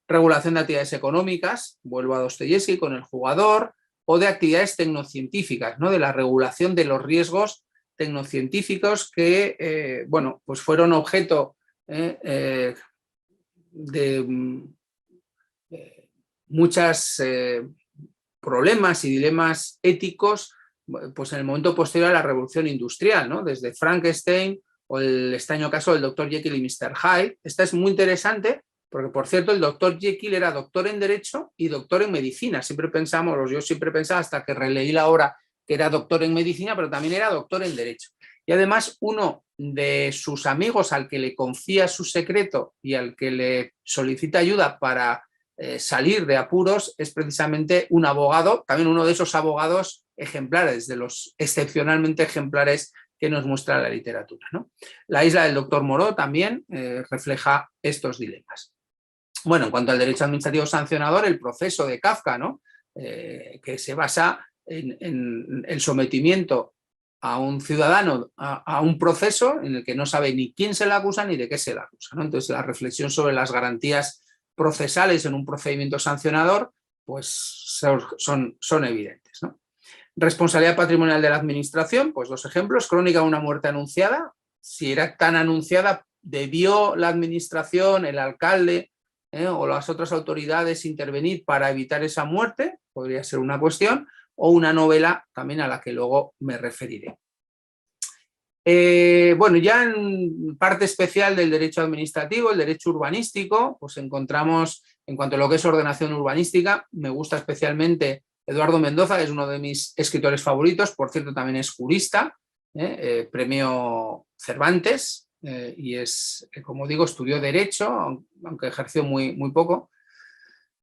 Regulación de actividades económicas, vuelvo a Dostoyevsky con El jugador, o de actividades tecnocientíficas, ¿no? De la regulación de los riesgos tecnocientíficos que bueno, pues fueron objeto de muchas problemas y dilemas éticos pues en el momento posterior a la revolución industrial, ¿no? Desde Frankenstein o el extraño caso del Dr. Jekyll y Mr. Hyde. Esta es muy interesante porque, por cierto, el Dr. Jekyll era doctor en Derecho y doctor en Medicina. Yo siempre pensaba hasta que releí la obra que era doctor en Medicina, pero también era doctor en Derecho. Y además uno de sus amigos al que le confía su secreto y al que le solicita ayuda para salir de apuros es precisamente un abogado, también uno de esos abogados ejemplares, de los excepcionalmente ejemplares que nos muestra la literatura, ¿no? La isla del doctor Moreau también refleja estos dilemas. Bueno, en cuanto al derecho administrativo sancionador, el proceso de Kafka, ¿no? Que se basa en el sometimiento a un ciudadano a un proceso en el que no sabe ni quién se le acusa ni de qué se le acusa, ¿no? Entonces, la reflexión sobre las garantías procesales en un procedimiento sancionador pues son evidentes, ¿no? Responsabilidad patrimonial de la administración, pues 2 ejemplos. Crónica de una muerte anunciada. Si era tan anunciada, ¿debió la administración, el alcalde o las otras autoridades intervenir para evitar esa muerte? Podría ser una cuestión. O una novela también a la que luego me referiré. Bueno, ya en parte especial del derecho administrativo, el derecho urbanístico, pues encontramos, en cuanto a lo que es ordenación urbanística, me gusta especialmente Eduardo Mendoza, que es uno de mis escritores favoritos, por cierto también es jurista, premio Cervantes, y es, como digo, estudió derecho, aunque ejerció muy poco.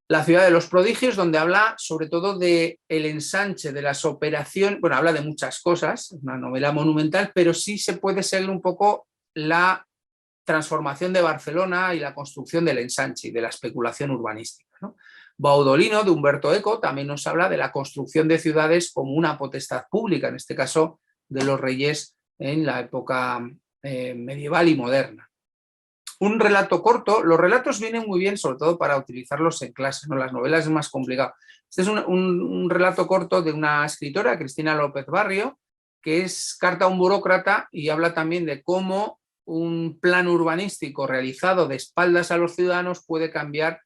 La ciudad de los prodigios, donde habla sobre todo del ensanche de las operaciones, bueno, habla de muchas cosas, es una novela monumental, pero sí se puede seguir un poco la transformación de Barcelona y la construcción del ensanche y de la especulación urbanística, ¿no? Baudolino, de Humberto Eco, también nos habla de la construcción de ciudades como una potestad pública, en este caso de los reyes en la época medieval y moderna. Un relato corto, los relatos vienen muy bien sobre todo para utilizarlos en clase, ¿no? Las novelas es más complicado. Este es un relato corto de una escritora, Cristina López Barrio, que es Carta a un burócrata, y habla también de cómo un plan urbanístico realizado de espaldas a los ciudadanos puede cambiar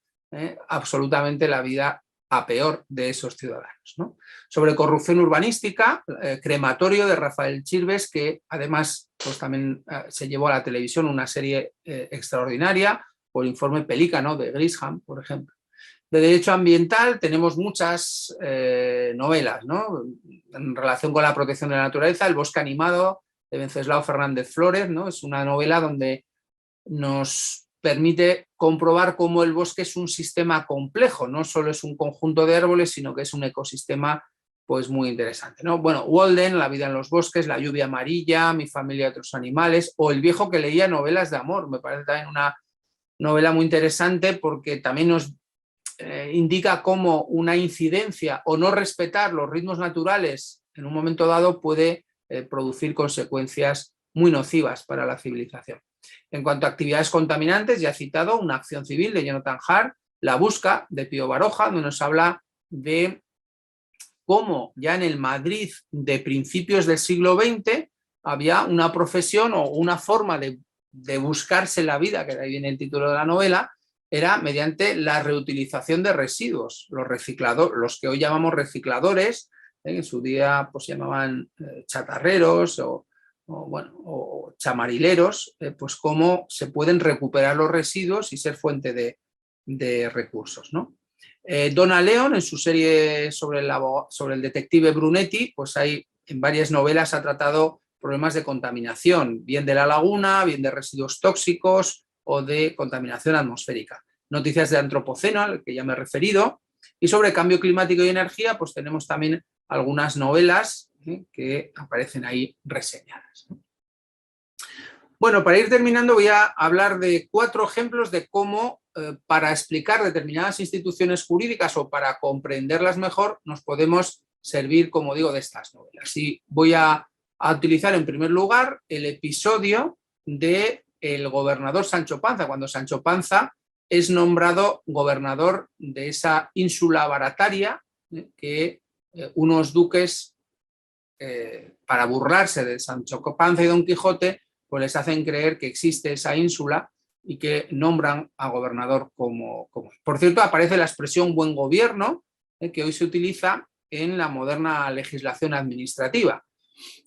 absolutamente la vida a peor de esos ciudadanos, ¿no? Sobre corrupción urbanística, Crematorio, de Rafael Chirves, que además pues también se llevó a la televisión una serie extraordinaria, por Informe Pelícano, de Grisham, por ejemplo. De derecho ambiental tenemos muchas novelas, ¿no? En relación con la protección de la naturaleza, El bosque animado, de Wenceslao Fernández Flórez, ¿no? Es una novela donde nos permite comprobar cómo el bosque es un sistema complejo, no solo es un conjunto de árboles, sino que es un ecosistema pues muy interesante, ¿no? Bueno, Walden, La vida en los bosques, La lluvia amarilla, Mi familia y otros animales, o El viejo que leía novelas de amor, me parece también una novela muy interesante porque también nos indica cómo una incidencia o no respetar los ritmos naturales en un momento dado puede producir consecuencias muy nocivas para la civilización. En cuanto a actividades contaminantes, ya he citado Una acción civil, de Jonathan Hart, La busca, de Pío Baroja, donde nos habla de cómo ya en el Madrid de principios del siglo XX había una profesión o una forma de buscarse la vida, que de ahí viene el título de la novela, era mediante la reutilización de residuos, los que hoy llamamos recicladores, en su día pues se llamaban chatarreros o chamarileros, pues cómo se pueden recuperar los residuos y ser fuente de recursos, ¿no? Donna Leon, en su serie sobre el detective Brunetti, pues hay en varias novelas ha tratado problemas de contaminación, bien de la laguna, bien de residuos tóxicos o de contaminación atmosférica. Noticias de Antropoceno, al que ya me he referido, y sobre cambio climático y energía, pues tenemos también algunas novelas que aparecen ahí reseñadas. Bueno, para ir terminando voy a hablar de 4 ejemplos de cómo para explicar determinadas instituciones jurídicas o para comprenderlas mejor nos podemos servir, como digo, de estas novelas. Y voy a utilizar en primer lugar el episodio del gobernador Sancho Panza, cuando Sancho Panza es nombrado gobernador de esa ínsula barataria que unos duques, para burlarse de Sancho Panza y Don Quijote, pues les hacen creer que existe esa ínsula y que nombran a gobernador como. Por cierto, aparece la expresión buen gobierno, que hoy se utiliza en la moderna legislación administrativa.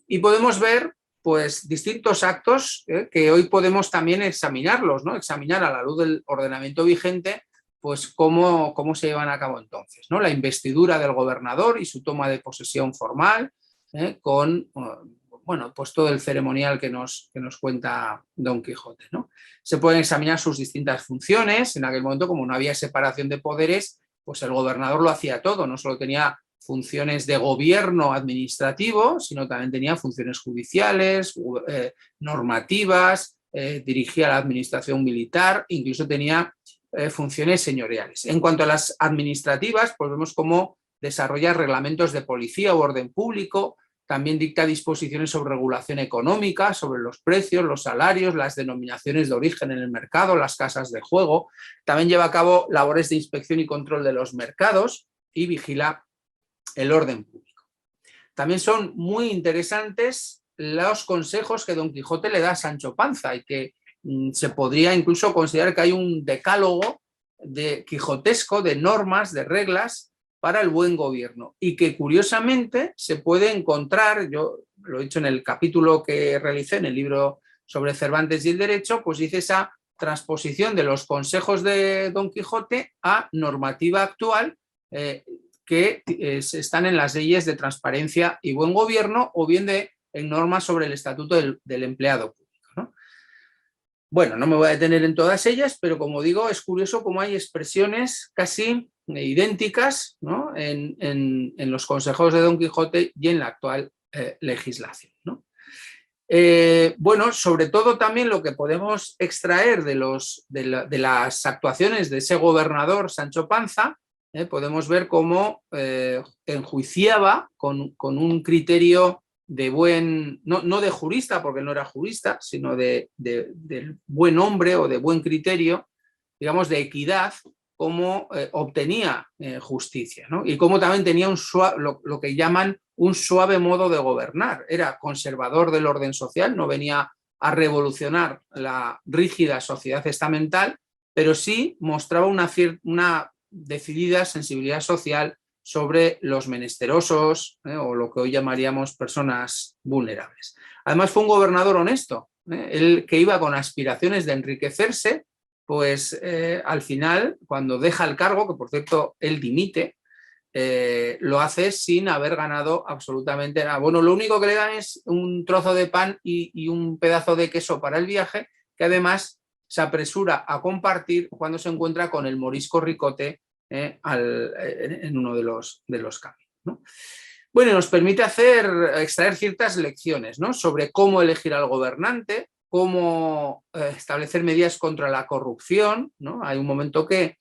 Y podemos ver pues distintos actos que hoy podemos también examinarlos, ¿no? Examinar a la luz del ordenamiento vigente, pues cómo se llevan a cabo entonces, ¿no? La investidura del gobernador y su toma de posesión formal, con bueno, pues todo el ceremonial que nos cuenta Don Quijote, ¿no? Se pueden examinar sus distintas funciones. En aquel momento, como no había separación de poderes, pues el gobernador lo hacía todo, no solo tenía funciones de gobierno administrativo, sino también tenía funciones judiciales, normativas, dirigía la administración militar, incluso tenía funciones señoriales. En cuanto a las administrativas, pues vemos cómo desarrolla reglamentos de policía o orden público, también dicta disposiciones sobre regulación económica, sobre los precios, los salarios, las denominaciones de origen en el mercado, las casas de juego. También lleva a cabo labores de inspección y control de los mercados y vigila el orden público. También son muy interesantes los consejos que Don Quijote le da a Sancho Panza y que se podría incluso considerar que hay un decálogo quijotesco de normas, de reglas para el buen gobierno y que curiosamente se puede encontrar, yo lo he dicho en el capítulo que realicé en el libro sobre Cervantes y el derecho, pues hice esa transposición de los consejos de Don Quijote a normativa actual que están en las leyes de transparencia y buen gobierno o bien en normas sobre el estatuto del empleado público, ¿no? Bueno, no me voy a detener en todas ellas, pero como digo, es curioso cómo hay expresiones casi idénticas, ¿no?, en los consejos de Don Quijote y en la actual legislación, ¿no? Bueno, sobre todo también lo que podemos extraer de las actuaciones de ese gobernador Sancho Panza, podemos ver cómo enjuiciaba con un criterio de buen, no de jurista, porque no era jurista, sino de buen hombre o de buen criterio, digamos, de equidad, cómo obtenía justicia, ¿no? Y cómo también tenía lo que llaman un suave modo de gobernar. Era conservador del orden social, no venía a revolucionar la rígida sociedad estamental, pero sí mostraba una decidida sensibilidad social sobre los menesterosos o lo que hoy llamaríamos personas vulnerables. Además fue un gobernador honesto, él que iba con aspiraciones de enriquecerse, pues al final, cuando deja el cargo, que por cierto él dimite, lo hace sin haber ganado absolutamente nada. Bueno, lo único que le dan es un trozo de pan y un pedazo de queso para el viaje, que además se apresura a compartir cuando se encuentra con el morisco Ricote en uno de los caminos, ¿no? Bueno, nos permite extraer ciertas lecciones, ¿no?, sobre cómo elegir al gobernante, cómo establecer medidas contra la corrupción, ¿no? Hay un momento que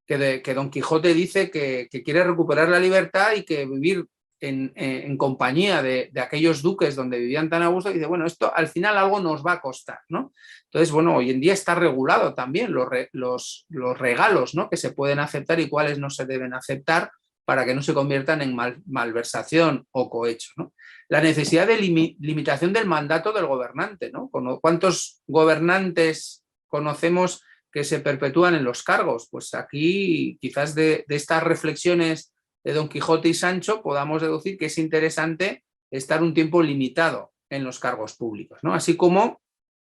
Don Quijote dice que quiere recuperar la libertad y que vivir en compañía de aquellos duques donde vivían tan a gusto, y dice, bueno, esto al final algo nos va a costar, ¿no? Entonces, bueno, hoy en día está regulado también los regalos, ¿no?, que se pueden aceptar y cuáles no se deben aceptar para que no se conviertan en malversación o cohecho, ¿no? La necesidad de limitación del mandato del gobernante, ¿no? ¿Cuántos gobernantes conocemos que se perpetúan en los cargos? Pues aquí quizás de estas reflexiones de Don Quijote y Sancho podamos deducir que es interesante estar un tiempo limitado en los cargos públicos, ¿no? Así como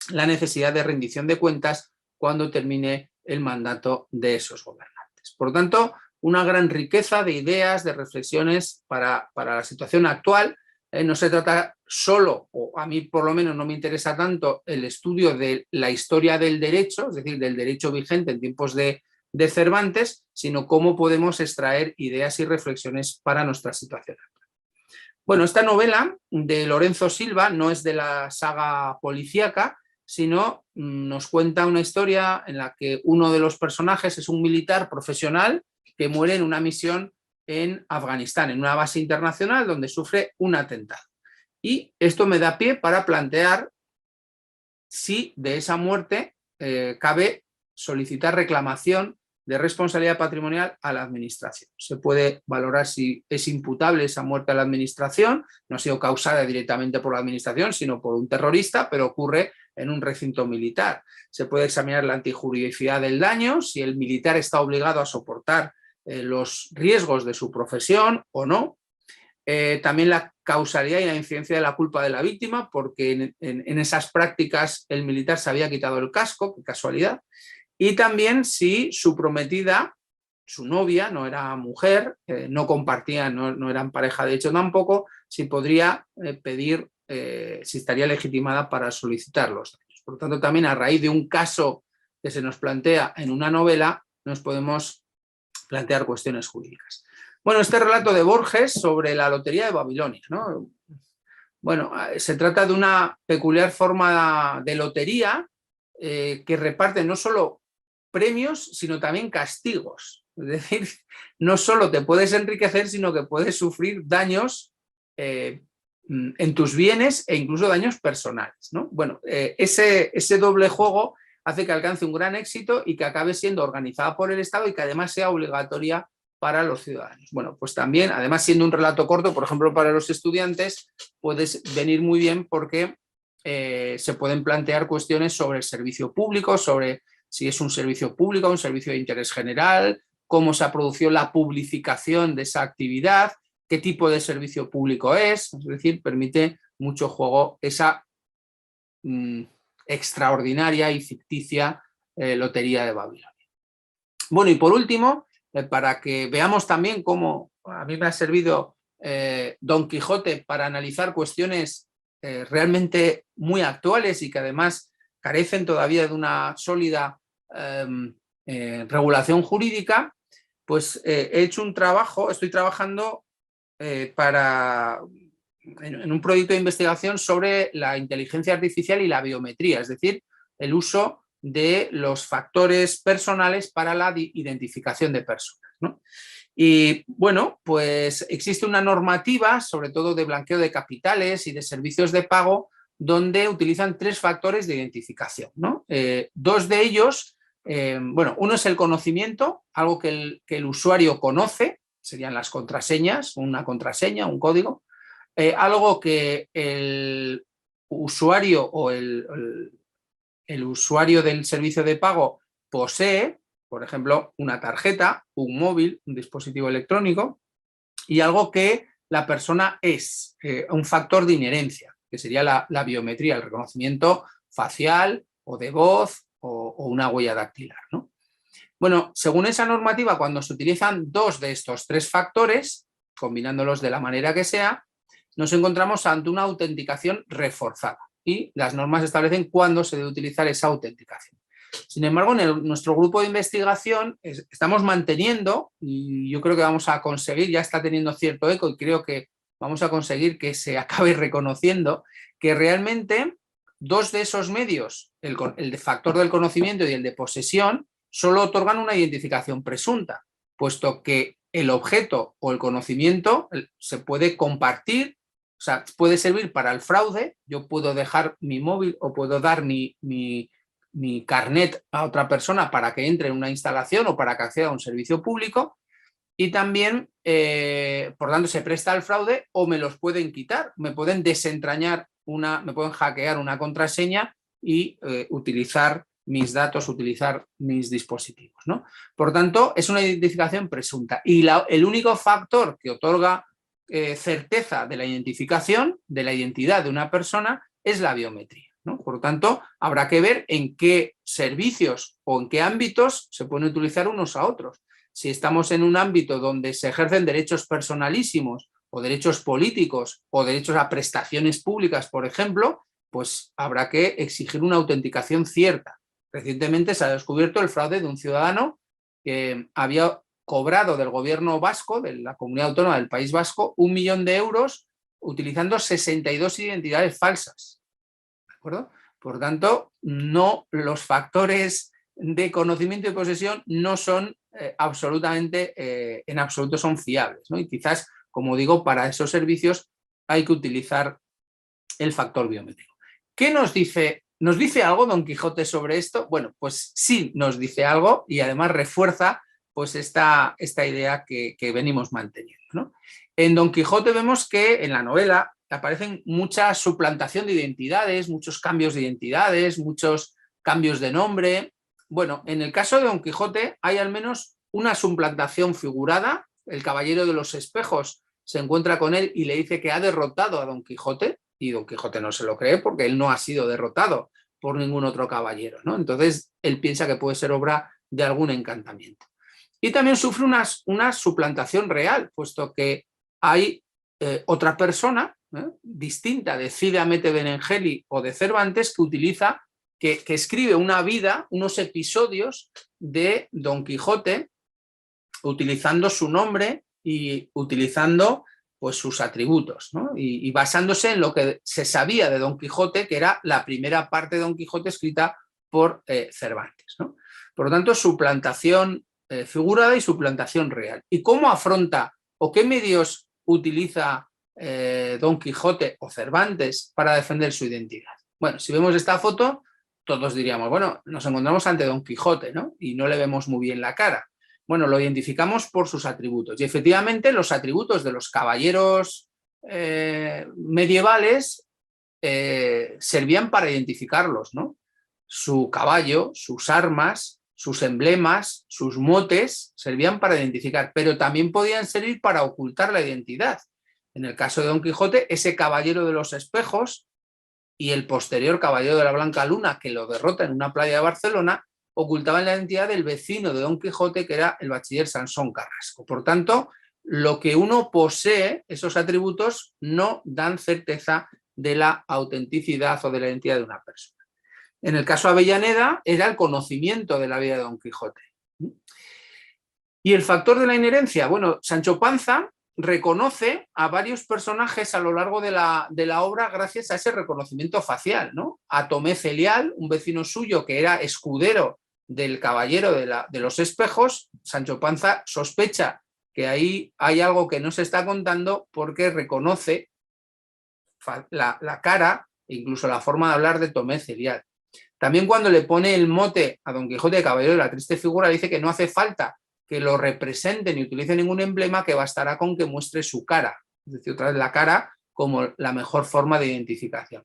la necesidad de rendición de cuentas cuando termine el mandato de esos gobernantes. Por lo tanto, una gran riqueza de ideas, de reflexiones para la situación actual. No se trata solo, o a mí por lo menos no me interesa tanto, el estudio de la historia del derecho, es decir, del derecho vigente en tiempos de Cervantes, sino cómo podemos extraer ideas y reflexiones para nuestra situación actual. Bueno, esta novela de Lorenzo Silva no es de la saga policíaca, sino nos cuenta una historia en la que uno de los personajes es un militar profesional que muere en una misión en Afganistán, en una base internacional donde sufre un atentado. Y esto me da pie para plantear si de esa muerte cabe solicitar reclamación de responsabilidad patrimonial a la administración. Se puede valorar si es imputable esa muerte a la administración, no ha sido causada directamente por la administración, sino por un terrorista, pero ocurre en un recinto militar. Se puede examinar la antijuridicidad del daño, si el militar está obligado a soportar los riesgos de su profesión o no. También la causalidad y la incidencia de la culpa de la víctima, porque en esas prácticas el militar se había quitado el casco, qué casualidad. Y también si su prometida, su novia, no era mujer, no compartían, no eran pareja de hecho tampoco, si podría pedir, si estaría legitimada para solicitar los daños. Por lo tanto, también a raíz de un caso que se nos plantea en una novela, nos podemos plantear cuestiones jurídicas. Bueno, este relato de Borges sobre la lotería de Babilonia, ¿no? Bueno, se trata de una peculiar forma de lotería que reparte no solo premios, sino también castigos. Es decir, no solo te puedes enriquecer, sino que puedes sufrir daños en tus bienes e incluso daños personales, ¿no? Bueno, ese doble juego hace que alcance un gran éxito y que acabe siendo organizada por el Estado y que además sea obligatoria para los ciudadanos. Bueno, pues también, además siendo un relato corto, por ejemplo, para los estudiantes, puede venir muy bien porque se pueden plantear cuestiones sobre el servicio público, sobre si es un servicio público, un servicio de interés general, cómo se ha producido la publificación de esa actividad, qué tipo de servicio público es decir, permite mucho juego esa extraordinaria y ficticia lotería de Babilonia. Bueno, y por último, para que veamos también cómo a mí me ha servido Don Quijote para analizar cuestiones realmente muy actuales y que además carecen todavía de una sólida regulación jurídica, pues he hecho un trabajo, estoy trabajando en un proyecto de investigación sobre la inteligencia artificial y la biometría, es decir, el uso de los factores personales para la identificación de personas, ¿no? Y bueno, pues existe una normativa, sobre todo de blanqueo de capitales y de servicios de pago, donde utilizan 3 factores de identificación, ¿no? 2 de ellos, bueno, uno es el conocimiento, algo que el usuario conoce, serían las contraseñas, una contraseña, un código, algo que el usuario o el usuario del servicio de pago posee, por ejemplo, una tarjeta, un móvil, un dispositivo electrónico, y algo que la persona es, un factor de inherencia, que sería la biometría, el reconocimiento facial o de voz o una huella dactilar, ¿no? Bueno, según esa normativa, cuando se utilizan 2 de estos 3 factores, combinándolos de la manera que sea, nos encontramos ante una autenticación reforzada y las normas establecen cuándo se debe utilizar esa autenticación. Sin embargo, en nuestro grupo de investigación estamos manteniendo, y yo creo que vamos a conseguir, ya está teniendo cierto eco y creo que vamos a conseguir que se acabe reconociendo que realmente 2 de esos medios, el factor del conocimiento y el de posesión, solo otorgan una identificación presunta, puesto que el objeto o el conocimiento se puede compartir, o sea, puede servir para el fraude. Yo puedo dejar mi móvil o puedo dar mi carnet a otra persona para que entre en una instalación o para que acceda a un servicio público, y también, por tanto, se presta al fraude o me los pueden quitar, me pueden desentrañar me pueden hackear una contraseña y utilizar mis datos, utilizar mis dispositivos, ¿no? Por tanto, es una identificación presunta y el único factor que otorga certeza de la identificación, de la identidad de una persona, es la biometría, ¿no? Por lo tanto, habrá que ver en qué servicios o en qué ámbitos se pueden utilizar unos a otros. Si estamos en un ámbito donde se ejercen derechos personalísimos o derechos políticos o derechos a prestaciones públicas, por ejemplo, pues habrá que exigir una autenticación cierta. Recientemente se ha descubierto el fraude de un ciudadano que había cobrado del gobierno vasco, de la comunidad autónoma del País Vasco, 1 millón de euros utilizando 62 identidades falsas. ¿De acuerdo? Por tanto, no, los factores de conocimiento y posesión no son absolutamente, en absoluto son fiables, ¿no? Y quizás, como digo, para esos servicios hay que utilizar el factor biométrico. ¿Qué nos dice? ¿Nos dice algo Don Quijote sobre esto? Bueno, pues sí nos dice algo y además refuerza pues esta idea que venimos manteniendo, ¿no? En Don Quijote vemos que en la novela aparecen mucha suplantación de identidades, muchos cambios de identidades, muchos cambios de nombre. Bueno, en el caso de Don Quijote hay al menos una suplantación figurada. El caballero de los espejos se encuentra con él y le dice que ha derrotado a Don Quijote, y Don Quijote no se lo cree porque él no ha sido derrotado por ningún otro caballero, ¿no? Entonces él piensa que puede ser obra de algún encantamiento. Y también sufre una suplantación real, puesto que hay otra persona distinta de Cide Hamete Benengeli o de Cervantes que escribe una vida, unos episodios de Don Quijote utilizando su nombre y utilizando pues sus atributos, ¿no? Y basándose en lo que se sabía de Don Quijote, que era la primera parte de Don Quijote escrita por Cervantes, ¿no? Por lo tanto, suplantación figurada y suplantación real. ¿Y cómo afronta o qué medios utiliza Don Quijote o Cervantes para defender su identidad? Bueno, si vemos esta foto, todos diríamos, bueno, nos encontramos ante Don Quijote, ¿no? Y no le vemos muy bien la cara. Bueno, lo identificamos por sus atributos. Y efectivamente los atributos de los caballeros medievales servían para identificarlos, ¿no? Su caballo, sus armas, sus emblemas, sus motes servían para identificar, pero también podían servir para ocultar la identidad. En el caso de Don Quijote, ese caballero de los espejos y el posterior caballero de la Blanca Luna, que lo derrota en una playa de Barcelona, ocultaban la identidad del vecino de Don Quijote, que era el bachiller Sansón Carrasco. Por tanto, lo que uno posee, esos atributos, no dan certeza de la autenticidad o de la identidad de una persona. En el caso de Avellaneda, era el conocimiento de la vida de Don Quijote. ¿Y el factor de la inherencia? Bueno, Sancho Panza reconoce a varios personajes a lo largo de la obra gracias a ese reconocimiento facial, ¿no? A Tomé Celial, un vecino suyo que era escudero del caballero de los espejos. Sancho Panza sospecha que ahí hay algo que no se está contando porque reconoce la cara e incluso la forma de hablar de Tomé Celial. También cuando le pone el mote a Don Quijote de Caballero de la Triste Figura, dice que no hace falta que lo represente ni utilice ningún emblema, que bastará con que muestre su cara. Es decir, otra vez la cara como la mejor forma de identificación.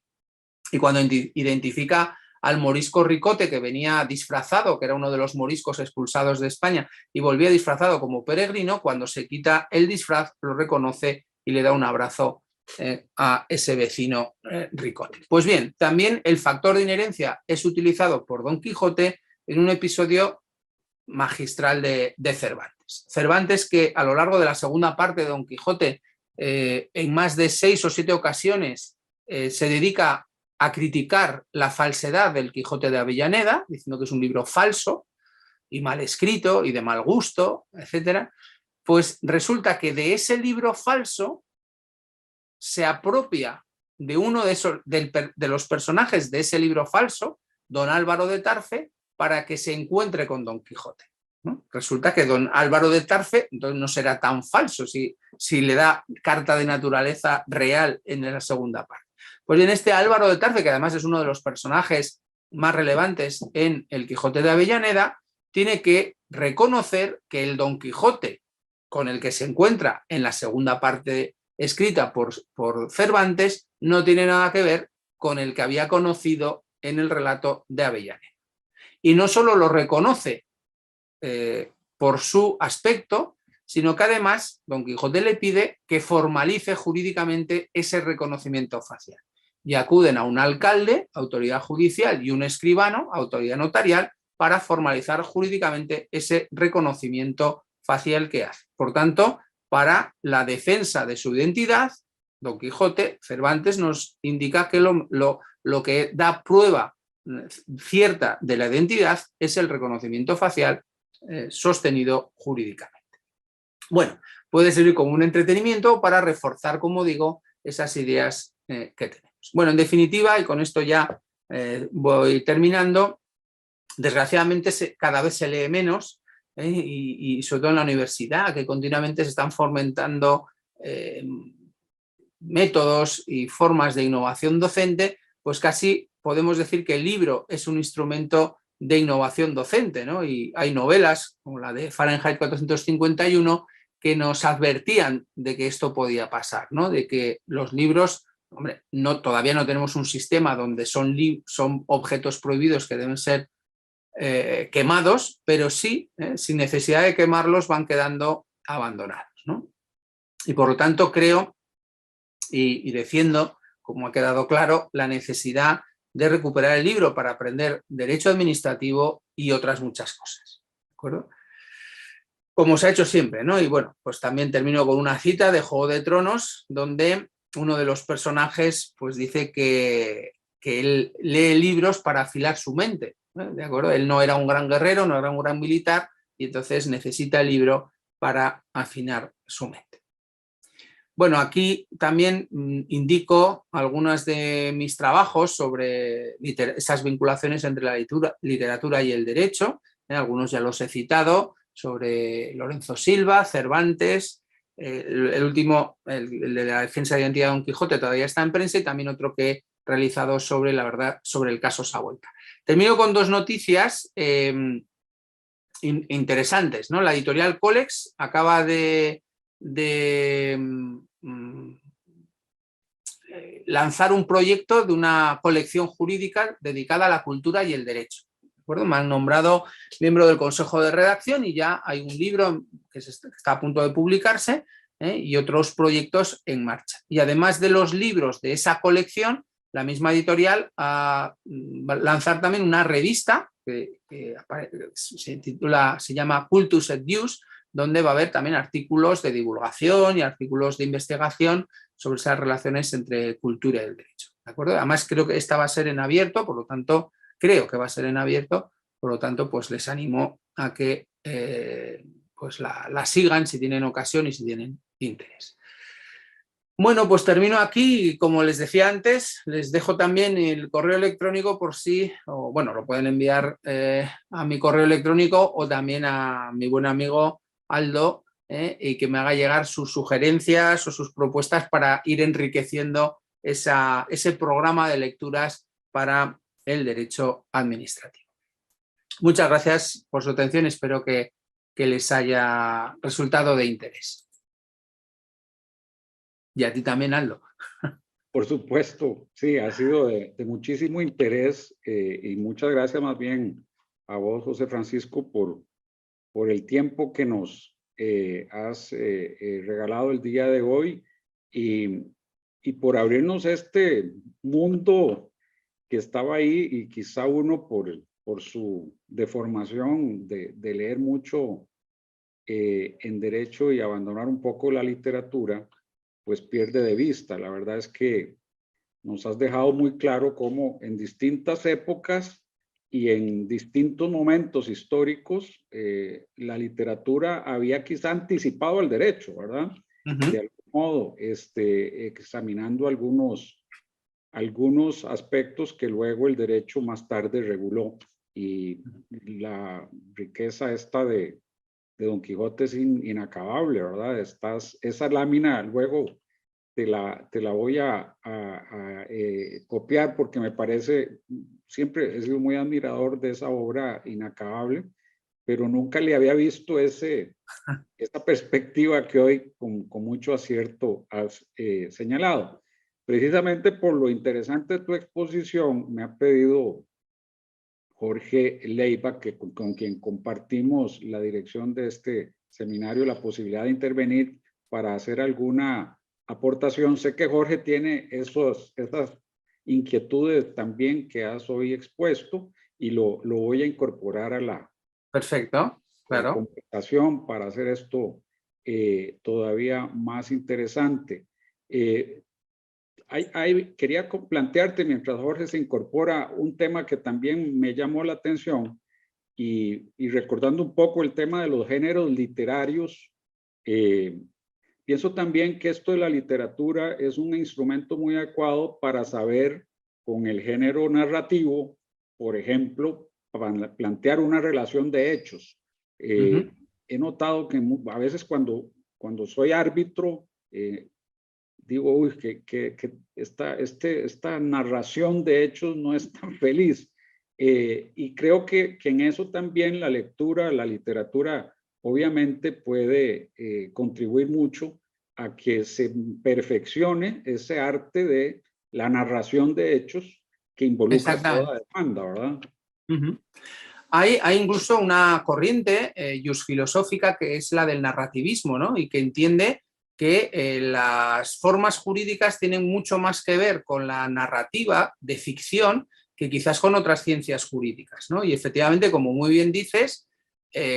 Y cuando identifica al morisco Ricote, que venía disfrazado, que era uno de los moriscos expulsados de España, y volvía disfrazado como peregrino, cuando se quita el disfraz, lo reconoce y le da un abrazo a ese vecino Ricote. Pues bien, también el factor de inherencia es utilizado por Don Quijote en un episodio magistral de Cervantes. Cervantes, que a lo largo de la segunda parte de Don Quijote, en más de 6 o 7 ocasiones, se dedica a criticar la falsedad del Quijote de Avellaneda, diciendo que es un libro falso y mal escrito y de mal gusto, etcétera. Pues resulta que de ese libro falso se apropia de uno de los personajes de ese libro falso, don Álvaro de Tarfe, para que se encuentre con Don Quijote, ¿no? Resulta que don Álvaro de Tarfe entonces no será tan falso si le da carta de naturaleza real en la segunda parte. Pues bien, este Álvaro de Tarfe, que además es uno de los personajes más relevantes en el Quijote de Avellaneda, tiene que reconocer que el Don Quijote con el que se encuentra en la segunda parte escrita por Cervantes no tiene nada que ver con el que había conocido en el relato de Avellaneda. Y no solo lo reconoce por su aspecto, sino que además Don Quijote le pide que formalice jurídicamente ese reconocimiento facial. Y acuden a un alcalde, autoridad judicial, y un escribano, autoridad notarial, para formalizar jurídicamente ese reconocimiento facial que hace. Por tanto, para la defensa de su identidad, Don Quijote, Cervantes nos indica que lo que da prueba cierta de la identidad es el reconocimiento facial sostenido jurídicamente. Bueno, puede servir como un entretenimiento para reforzar, como digo, esas ideas que tenemos. Bueno, en definitiva, y con esto ya voy terminando, desgraciadamente cada vez se lee menos y sobre todo en la universidad, que continuamente se están fomentando métodos y formas de innovación docente, pues casi podemos decir que el libro es un instrumento de innovación docente, ¿no? Y hay novelas como la de Fahrenheit 451 que nos advertían de que esto podía pasar, ¿no? De que los libros, hombre, todavía no tenemos un sistema donde son objetos prohibidos que deben ser quemados, pero sí, sin necesidad de quemarlos, van quedando abandonados, ¿no? Y por lo tanto creo y defiendo, como ha quedado claro, la necesidad de recuperar el libro para aprender derecho administrativo y otras muchas cosas, ¿de acuerdo? Como se ha hecho siempre, ¿no? Y bueno, pues también termino con una cita de Juego de Tronos, donde uno de los personajes pues dice que él lee libros para afilar su mente, ¿no? ¿De acuerdo? Él no era un gran guerrero, no era un gran militar, y entonces necesita el libro para afinar su mente. Bueno, aquí también indico algunos de mis trabajos sobre esas vinculaciones entre la literatura y el derecho. Algunos ya los he citado, sobre Lorenzo Silva, Cervantes, el último, el de la defensa de identidad de Don Quijote, todavía está en prensa, y también otro que he realizado sobre la verdad, sobre el caso Savolta. Termino con dos noticias interesantes, ¿no? La editorial Colex acaba de lanzar un proyecto de una colección jurídica dedicada a la cultura y el derecho. ¿De acuerdo? Me han nombrado miembro del Consejo de Redacción y ya hay un libro que está a punto de publicarse y otros proyectos en marcha. Y además de los libros de esa colección, la misma editorial va a lanzar también una revista que se llama Cultus et Ius, donde va a haber también artículos de divulgación y artículos de investigación sobre esas relaciones entre cultura y el derecho. ¿De acuerdo? Además, creo que esta va a ser en abierto, por lo tanto, creo que va a ser en abierto, por lo tanto, pues les animo a que pues la sigan si tienen ocasión y si tienen interés. Bueno, pues termino aquí. Como les decía antes, les dejo también el correo electrónico por si, o bueno, lo pueden enviar a mi correo electrónico o también a mi buen amigo Aldo, y que me haga llegar sus sugerencias o sus propuestas para ir enriqueciendo ese programa de lecturas para el derecho administrativo. Muchas gracias por su atención, espero que les haya resultado de interés. Y a ti también, Aldo. Por supuesto, sí, ha sido de muchísimo interés, y muchas gracias más bien a vos, José Francisco, por el tiempo que nos has regalado el día de hoy y por abrirnos este mundo que estaba ahí y quizá uno por su deformación de leer mucho en derecho y abandonar un poco la literatura, pues pierde de vista. La verdad es que nos has dejado muy claro cómo en distintas épocas y en distintos momentos históricos la literatura había quizá anticipado el derecho, ¿verdad? De algún modo, examinando algunos aspectos que luego el derecho más tarde reguló. Y la riqueza esta de Don Quijote es inacabable, ¿verdad? Esa lámina luego te la voy a copiar porque me parece, siempre he sido muy admirador de esa obra inacabable, pero nunca le había visto esa perspectiva que hoy con mucho acierto has señalado. Precisamente por lo interesante de tu exposición, me ha pedido Jorge Leiva, con quien compartimos la dirección de este seminario, la posibilidad de intervenir para hacer alguna aportación. Sé que Jorge tiene esas inquietudes también que has hoy expuesto y lo voy a incorporar a la conversación para hacer esto todavía más interesante. Quería plantearte, mientras Jorge se incorpora, un tema que también me llamó la atención y recordando un poco el tema de los géneros literarios, pienso también que esto de la literatura es un instrumento muy adecuado para saber con el género narrativo, por ejemplo, para plantear una relación de hechos. He notado que a veces cuando soy árbitro, digo, uy, que esta narración de hechos no es tan feliz. Y creo que en eso también la lectura, la literatura, obviamente puede contribuir mucho a que se perfeccione ese arte de la narración de hechos que involucra toda demanda, ¿verdad? Hay incluso una corriente filosófica que es la del narrativismo, ¿no? Y que entiende que las formas jurídicas tienen mucho más que ver con la narrativa de ficción que quizás con otras ciencias jurídicas, ¿no? Y efectivamente, como muy bien dices,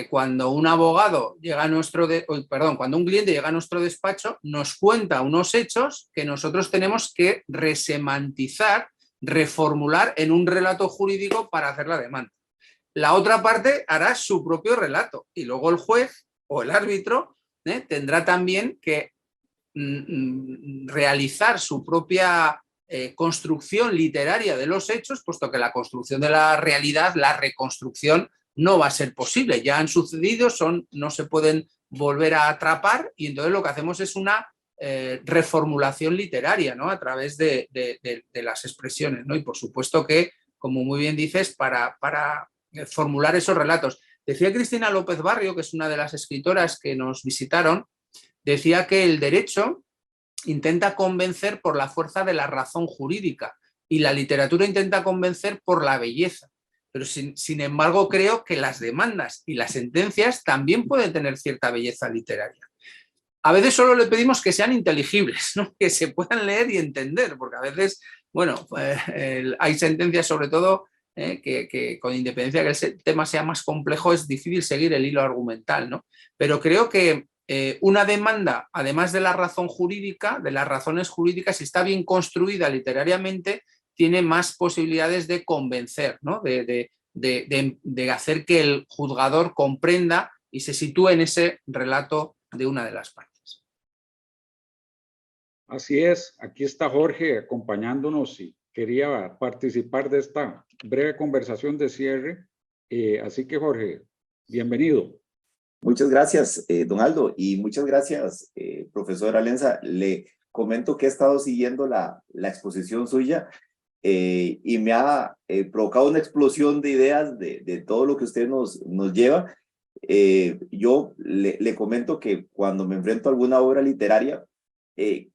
cuando un abogado llega a cuando un cliente llega a nuestro despacho, nos cuenta unos hechos que nosotros tenemos que resemantizar, reformular en un relato jurídico para hacer la demanda. La otra parte hará su propio relato y luego el juez o el árbitro tendrá también que realizar su propia construcción literaria de los hechos, puesto que la construcción de la realidad, la reconstrucción, no va a ser posible. Ya han sucedido, no se pueden volver a atrapar y entonces lo que hacemos es una reformulación literaria, ¿no? A través de las expresiones, ¿no? Y por supuesto que, como muy bien dices, para formular esos relatos. Decía Cristina López Barrio, que es una de las escritoras que nos visitaron, decía que el derecho intenta convencer por la fuerza de la razón jurídica y la literatura intenta convencer por la belleza. Pero sin embargo creo que las demandas y las sentencias también pueden tener cierta belleza literaria. a veces solo le pedimos que sean inteligibles, ¿no? Que se puedan leer y entender, porque a veces, bueno, hay sentencias sobre todo que con independencia que el tema sea más complejo, es difícil seguir el hilo argumental, ¿no? Pero creo que una demanda, además de la razón jurídica, de las razones jurídicas, si está bien construida literariamente, tiene más posibilidades de convencer, ¿no? De hacer que el juzgador comprenda y se sitúe en ese relato de una de las partes. Así es, aquí está Jorge acompañándonos y quería participar de esta breve conversación de cierre. Así que Jorge, bienvenido. Muchas gracias, don Aldo, y muchas gracias, profesor Alenza. Le comento que he estado siguiendo la exposición suya y me ha provocado una explosión de ideas de todo lo que usted nos lleva. Yo le comento que cuando me enfrento a alguna obra literaria, que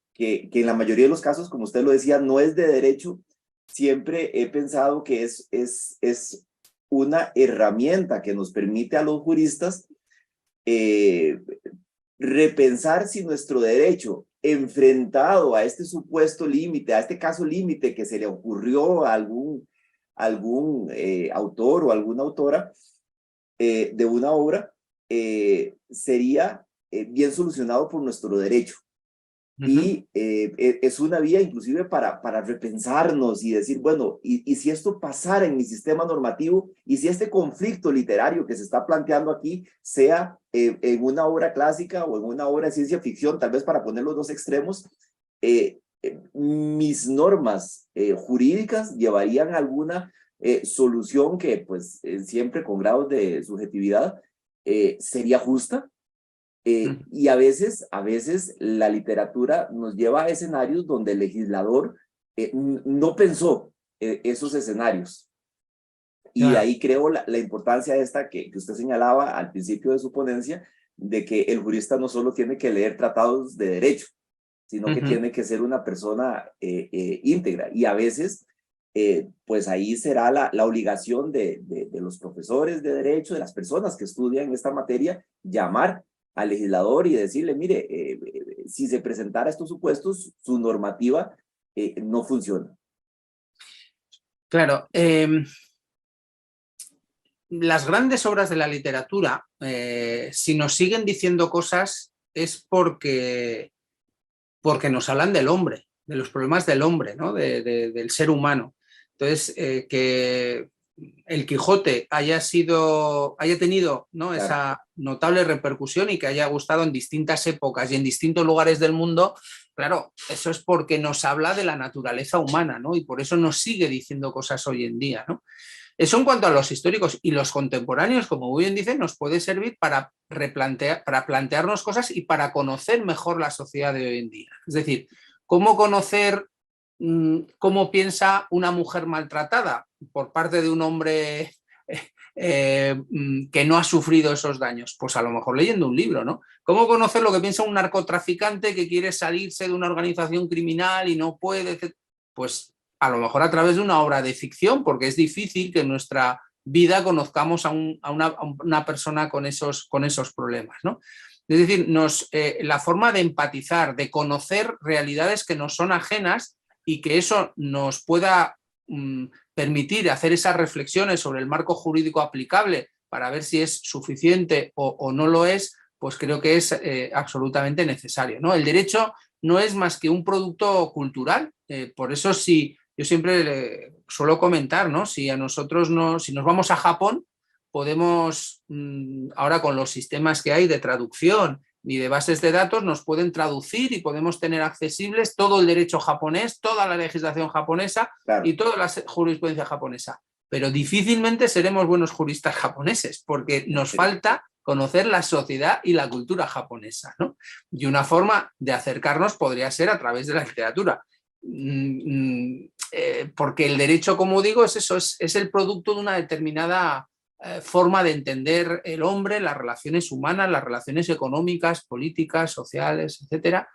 en la mayoría de los casos, como usted lo decía, no es de derecho, siempre he pensado que es una herramienta que nos permite a los juristas repensar si nuestro derecho enfrentado a este supuesto límite, a este caso límite que se le ocurrió a algún autor o alguna autora de una obra, sería bien solucionado por nuestro derecho. Y es una vía inclusive para repensarnos y decir, bueno, y si esto pasara en mi sistema normativo, y si este conflicto literario que se está planteando aquí sea en una obra clásica o en una obra de ciencia ficción, tal vez para poner los dos extremos, mis normas jurídicas llevarían a alguna solución que pues siempre con grados de subjetividad sería justa. Y a veces la literatura nos lleva a escenarios donde el legislador no pensó esos escenarios. Y de ahí creo la importancia esta que usted señalaba al principio de su ponencia, de que el jurista no solo tiene que leer tratados de derecho, sino que tiene que ser una persona íntegra. Y a veces, pues ahí será la obligación de los profesores de derecho, de las personas que estudian esta materia, llamar al legislador y decirle, mire, si se presentara estos supuestos, su normativa no funciona. Claro, las grandes obras de la literatura, si nos siguen diciendo cosas, es porque nos hablan del hombre, de los problemas del hombre, ¿no? Del ser humano. Entonces, que el Quijote haya tenido, ¿no? Claro, esa notable repercusión y que haya gustado en distintas épocas y en distintos lugares del mundo, claro, eso es porque nos habla de la naturaleza humana, ¿no? Y por eso nos sigue diciendo cosas hoy en día, ¿no? Eso en cuanto a los históricos, y los contemporáneos, como muy bien dicen, nos puede servir para plantearnos cosas y para conocer mejor la sociedad de hoy en día. Es decir, cómo conocer cómo piensa una mujer maltratada por parte de un hombre que no ha sufrido esos daños. Pues a lo mejor leyendo un libro, ¿no? ¿Cómo conocer lo que piensa un narcotraficante que quiere salirse de una organización criminal y no puede? Pues a lo mejor a través de una obra de ficción, porque es difícil que en nuestra vida conozcamos a una persona con esos problemas, ¿no? Es decir, la forma de empatizar, de conocer realidades que nos son ajenas y que eso nos pueda permitir hacer esas reflexiones sobre el marco jurídico aplicable para ver si es suficiente o no lo es, pues creo que es absolutamente necesario, ¿no? El derecho no es más que un producto cultural, por eso yo siempre suelo comentar, ¿no? Si nos vamos a Japón, podemos, ahora con los sistemas que hay de traducción y de bases de datos, nos pueden traducir y podemos tener accesibles todo el derecho japonés, toda la legislación japonesa, claro, y toda la jurisprudencia japonesa. Pero difícilmente seremos buenos juristas japoneses porque nos falta conocer la sociedad y la cultura japonesa, ¿no? Y una forma de acercarnos podría ser a través de la literatura. Porque el derecho, como digo, es eso, es el producto de una determinada forma de entender el hombre, las relaciones humanas, las relaciones económicas, políticas, sociales, etcétera.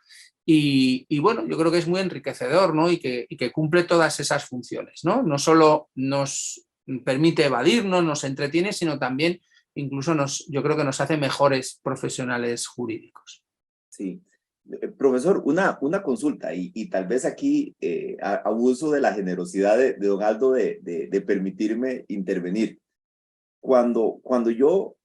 Y bueno, yo creo que es muy enriquecedor, ¿no? Y que cumple todas esas funciones, ¿no? No solo nos permite evadirnos, nos entretiene, sino también incluso yo creo que nos hace mejores profesionales jurídicos. Sí. Profesor, una consulta y tal vez aquí abuso de la generosidad de don Aldo de permitirme intervenir. Cuando yo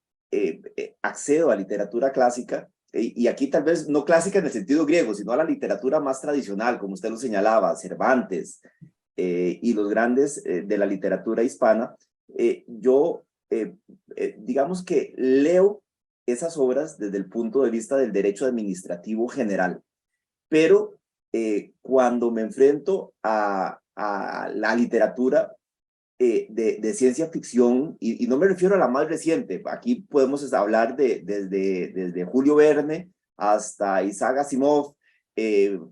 accedo a literatura clásica, y aquí tal vez no clásica en el sentido griego, sino a la literatura más tradicional, como usted lo señalaba, Cervantes y los grandes de la literatura hispana, yo digamos que leo esas obras desde el punto de vista del derecho administrativo general, pero cuando me enfrento a la literatura de ciencia ficción, y no me refiero a la más reciente, aquí podemos hablar desde Julio Verne hasta Isaac Asimov,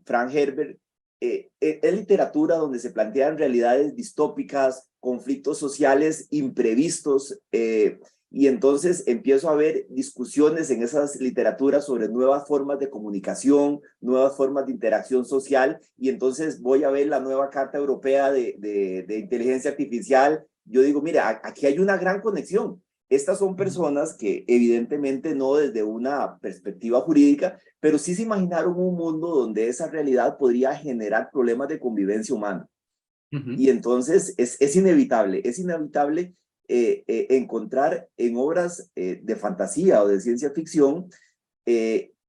Frank Herbert, es literatura donde se plantean realidades distópicas, conflictos sociales imprevistos, y entonces empiezo a ver discusiones en esas literaturas sobre nuevas formas de comunicación, nuevas formas de interacción social, y entonces voy a ver la nueva Carta Europea de Inteligencia Artificial. Yo digo, mira, aquí hay una gran conexión. Estas son personas que evidentemente no desde una perspectiva jurídica, pero sí se imaginaron un mundo donde esa realidad podría generar problemas de convivencia humana. Y entonces es inevitable encontrar en obras de fantasía o de ciencia ficción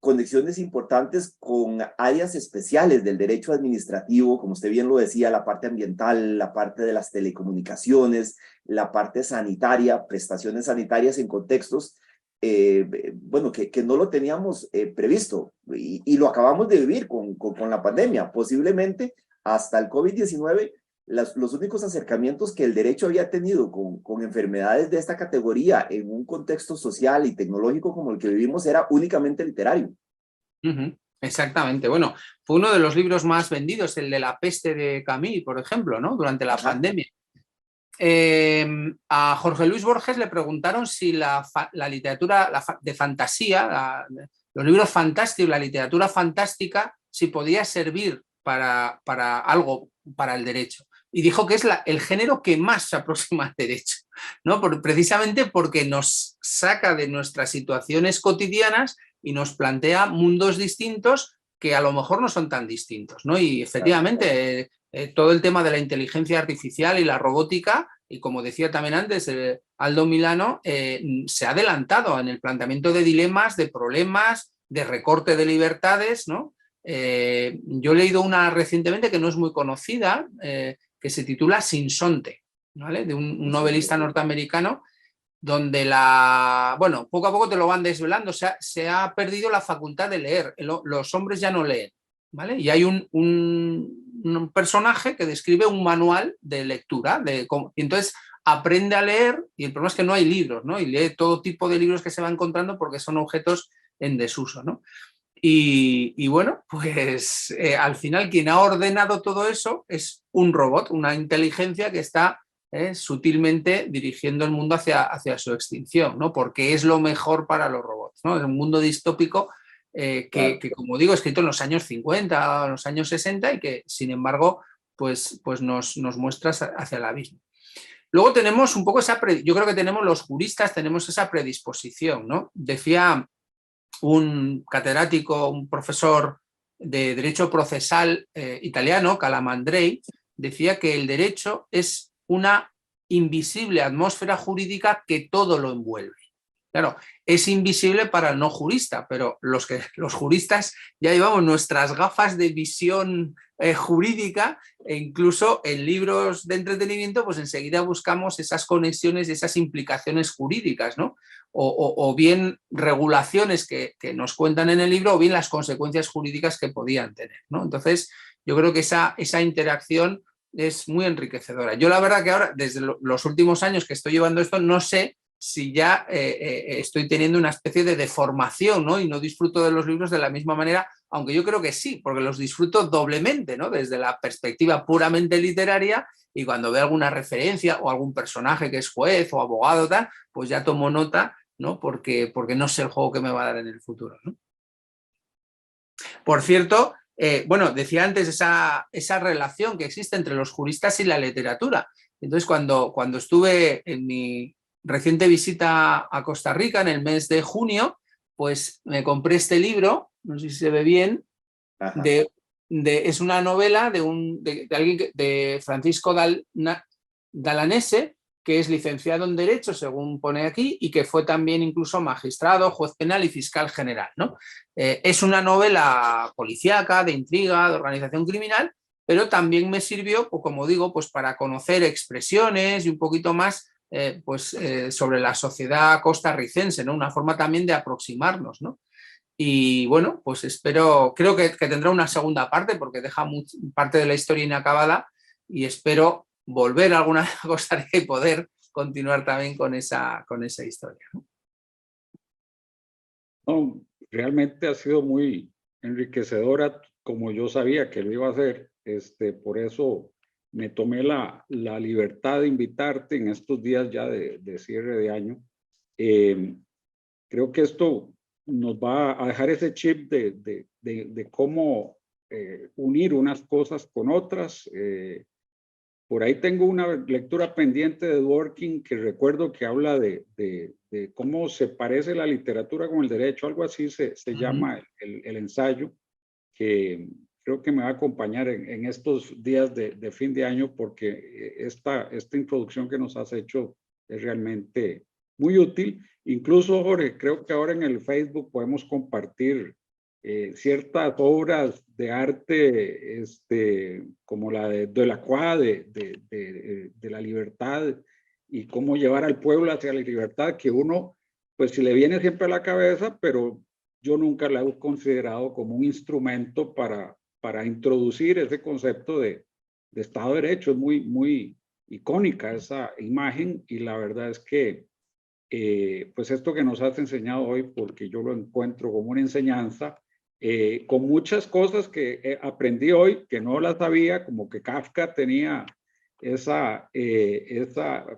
conexiones importantes con áreas especiales del derecho administrativo, como usted bien lo decía, la parte ambiental, la parte de las telecomunicaciones, la parte sanitaria, prestaciones sanitarias en contextos, bueno, que no lo teníamos previsto y lo acabamos de vivir con la pandemia. Posiblemente hasta el COVID-19 los únicos acercamientos que el derecho había tenido con enfermedades de esta categoría en un contexto social y tecnológico como el que vivimos era únicamente literario. Exactamente. Bueno, fue uno de los libros más vendidos, el de La peste de Camus, por ejemplo, ¿no? Durante la pandemia. A Jorge Luis Borges le preguntaron si la literatura de fantasía, los libros fantásticos, la literatura fantástica, si podía servir para algo, para el derecho. Y dijo que es el género que más se aproxima al derecho, ¿no? Precisamente porque nos saca de nuestras situaciones cotidianas y nos plantea mundos distintos que a lo mejor no son tan distintos, ¿no? Y efectivamente, todo el tema de la inteligencia artificial y la robótica, y como decía también antes Aldo Milano, se ha adelantado en el planteamiento de dilemas, de problemas, de recorte de libertades, ¿no? Yo he leído una recientemente que no es muy conocida, que se titula Sinsonte, ¿vale? De un novelista norteamericano, donde bueno, poco a poco te lo van desvelando, se ha perdido la facultad de leer, los hombres ya no leen, ¿vale? Y hay un personaje que describe un manual de lectura, y entonces aprende a leer, y el problema es que no hay libros, ¿no? Y lee todo tipo de libros que se va encontrando porque son objetos en desuso, ¿no? Y bueno, pues al final quien ha ordenado todo eso es un robot, una inteligencia que está sutilmente dirigiendo el mundo hacia su extinción, ¿no? Porque es lo mejor para los robots, ¿no? Es un mundo distópico que, como digo, escrito en los años 50, en los años 60 y que, sin embargo, pues nos muestra hacia el abismo. Luego tenemos un poco yo creo que tenemos los juristas, tenemos esa predisposición, ¿no? Decía un catedrático, un profesor de derecho procesal italiano, Calamandrei, decía que el derecho es una invisible atmósfera jurídica que todo lo envuelve. Claro, es invisible para el no jurista, pero los juristas ya llevamos nuestras gafas de visión jurídica, e incluso en libros de entretenimiento pues enseguida buscamos esas conexiones y esas implicaciones jurídicas, ¿no? O bien regulaciones que nos cuentan en el libro o bien las consecuencias jurídicas que podían tener, ¿no? Entonces yo creo que esa interacción es muy enriquecedora. Yo la verdad que ahora, desde los últimos años que estoy llevando esto, no sé si ya estoy teniendo una especie de deformación, ¿no? Y no disfruto de los libros de la misma manera, aunque yo creo que sí, porque los disfruto doblemente, ¿no? Desde la perspectiva puramente literaria, y cuando veo alguna referencia o algún personaje que es juez o abogado, tal, pues ya tomo nota, ¿no? Porque no sé el juego que me va a dar en el futuro, ¿no? Por cierto, bueno, decía antes esa relación que existe entre los juristas y la literatura. Entonces, cuando estuve en mi reciente visita a Costa Rica en el mes de junio, pues me compré este libro no sé si se ve bien, es una novela de Francisco Dalanese, que es licenciado en Derecho, según pone aquí, y que fue también incluso magistrado, juez penal y fiscal general, ¿no? Es una novela policíaca, de intriga, de organización criminal, pero también me sirvió, pues, como digo, pues para conocer expresiones y un poquito más sobre la sociedad costarricense, ¿no? Una forma también de aproximarnos, ¿no? Y bueno, pues creo que tendrá una segunda parte porque deja parte de la historia inacabada y espero volver alguna vez a Costa Rica y poder continuar también con esa historia, ¿no? No, realmente ha sido muy enriquecedora, como yo sabía que lo iba a hacer. Por eso me tomé la libertad de invitarte en estos días ya de cierre de año. Creo que esto nos va a dejar ese chip de cómo unir unas cosas con otras. Por ahí tengo una lectura pendiente de Dworkin que recuerdo que habla de cómo se parece la literatura con el derecho, algo así se llama el ensayo, que creo que me va a acompañar en estos días de fin de año porque esta introducción que nos has hecho es realmente muy útil. Incluso, Jorge, creo que ahora en el Facebook podemos compartir ciertas obras de arte, como la de Delacroix, de la libertad y cómo llevar al pueblo hacia la libertad, que uno, pues si le viene siempre a la cabeza, pero yo nunca la he considerado como un instrumento para introducir ese concepto de Estado de Derecho. Es muy icónica esa imagen y la verdad es que pues esto que nos has enseñado hoy, porque yo lo encuentro como una enseñanza, con muchas cosas que aprendí hoy que no las sabía, como que Kafka tenía esa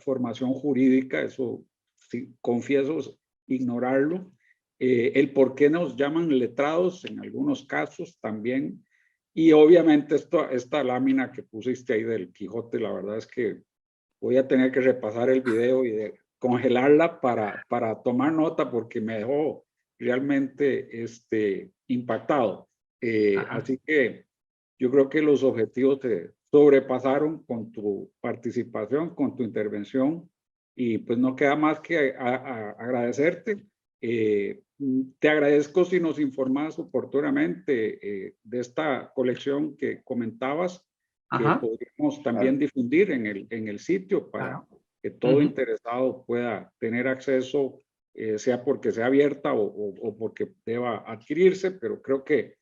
formación jurídica, eso sí, confieso ignorarlo. El por qué nos llaman letrados en algunos casos también. Y obviamente esta lámina que pusiste ahí del Quijote, la verdad es que voy a tener que repasar el video y congelarla para tomar nota porque me dejó realmente impactado. Así que yo creo que los objetivos se sobrepasaron con tu participación, con tu intervención y pues no queda más que agradecerte. Te agradezco si nos informas oportunamente de esta colección que comentabas, que podríamos también difundir en el sitio para que todo interesado pueda tener acceso, sea porque sea abierta o porque deba adquirirse, pero creo que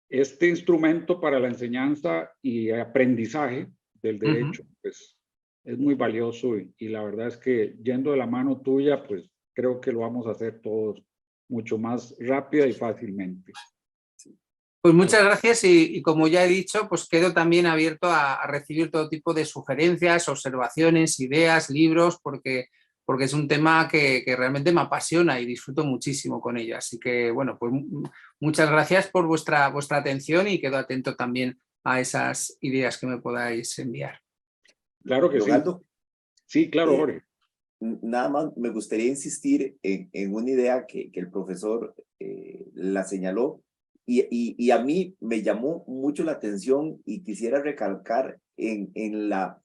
este instrumento para la enseñanza y aprendizaje del derecho, pues es muy valioso y la verdad es que yendo de la mano tuya, pues creo que lo vamos a hacer todos mucho más rápida y fácilmente. Pues muchas gracias y como ya he dicho, pues quedo también abierto a recibir todo tipo de sugerencias, observaciones, ideas, libros, porque es un tema que realmente me apasiona y disfruto muchísimo con ello. Así que, bueno, pues muchas gracias por vuestra atención y quedo atento también a esas ideas que me podáis enviar. Claro que sí. Aldo, sí, claro, Jorge. Nada más me gustaría insistir en una idea que el profesor la señaló y a mí me llamó mucho la atención y quisiera recalcar en la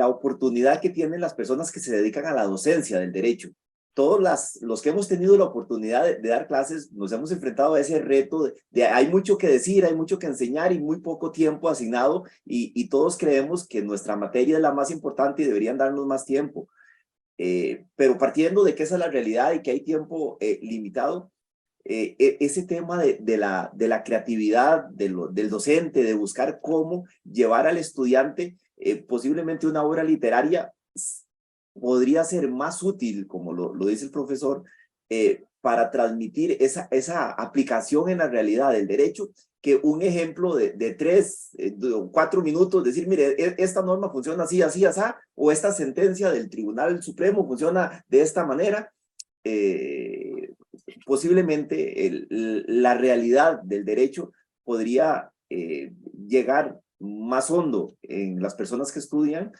oportunidad que tienen las personas que se dedican a la docencia del derecho. Todos los que hemos tenido la oportunidad de dar clases nos hemos enfrentado a ese reto de hay mucho que decir, hay mucho que enseñar y muy poco tiempo asignado y todos creemos que nuestra materia es la más importante y deberían darnos más tiempo. Pero partiendo de que esa es la realidad y que hay tiempo limitado, ese tema de la creatividad del docente, de buscar cómo llevar al estudiante posiblemente una obra literaria podría ser más útil, como lo dice el profesor, para transmitir esa aplicación en la realidad del derecho, que un ejemplo de 3 o 4 minutos, decir, mire, esta norma funciona así, así, así, o esta sentencia del Tribunal Supremo funciona de esta manera. Posiblemente la realidad del derecho podría llegar más hondo en las personas que estudian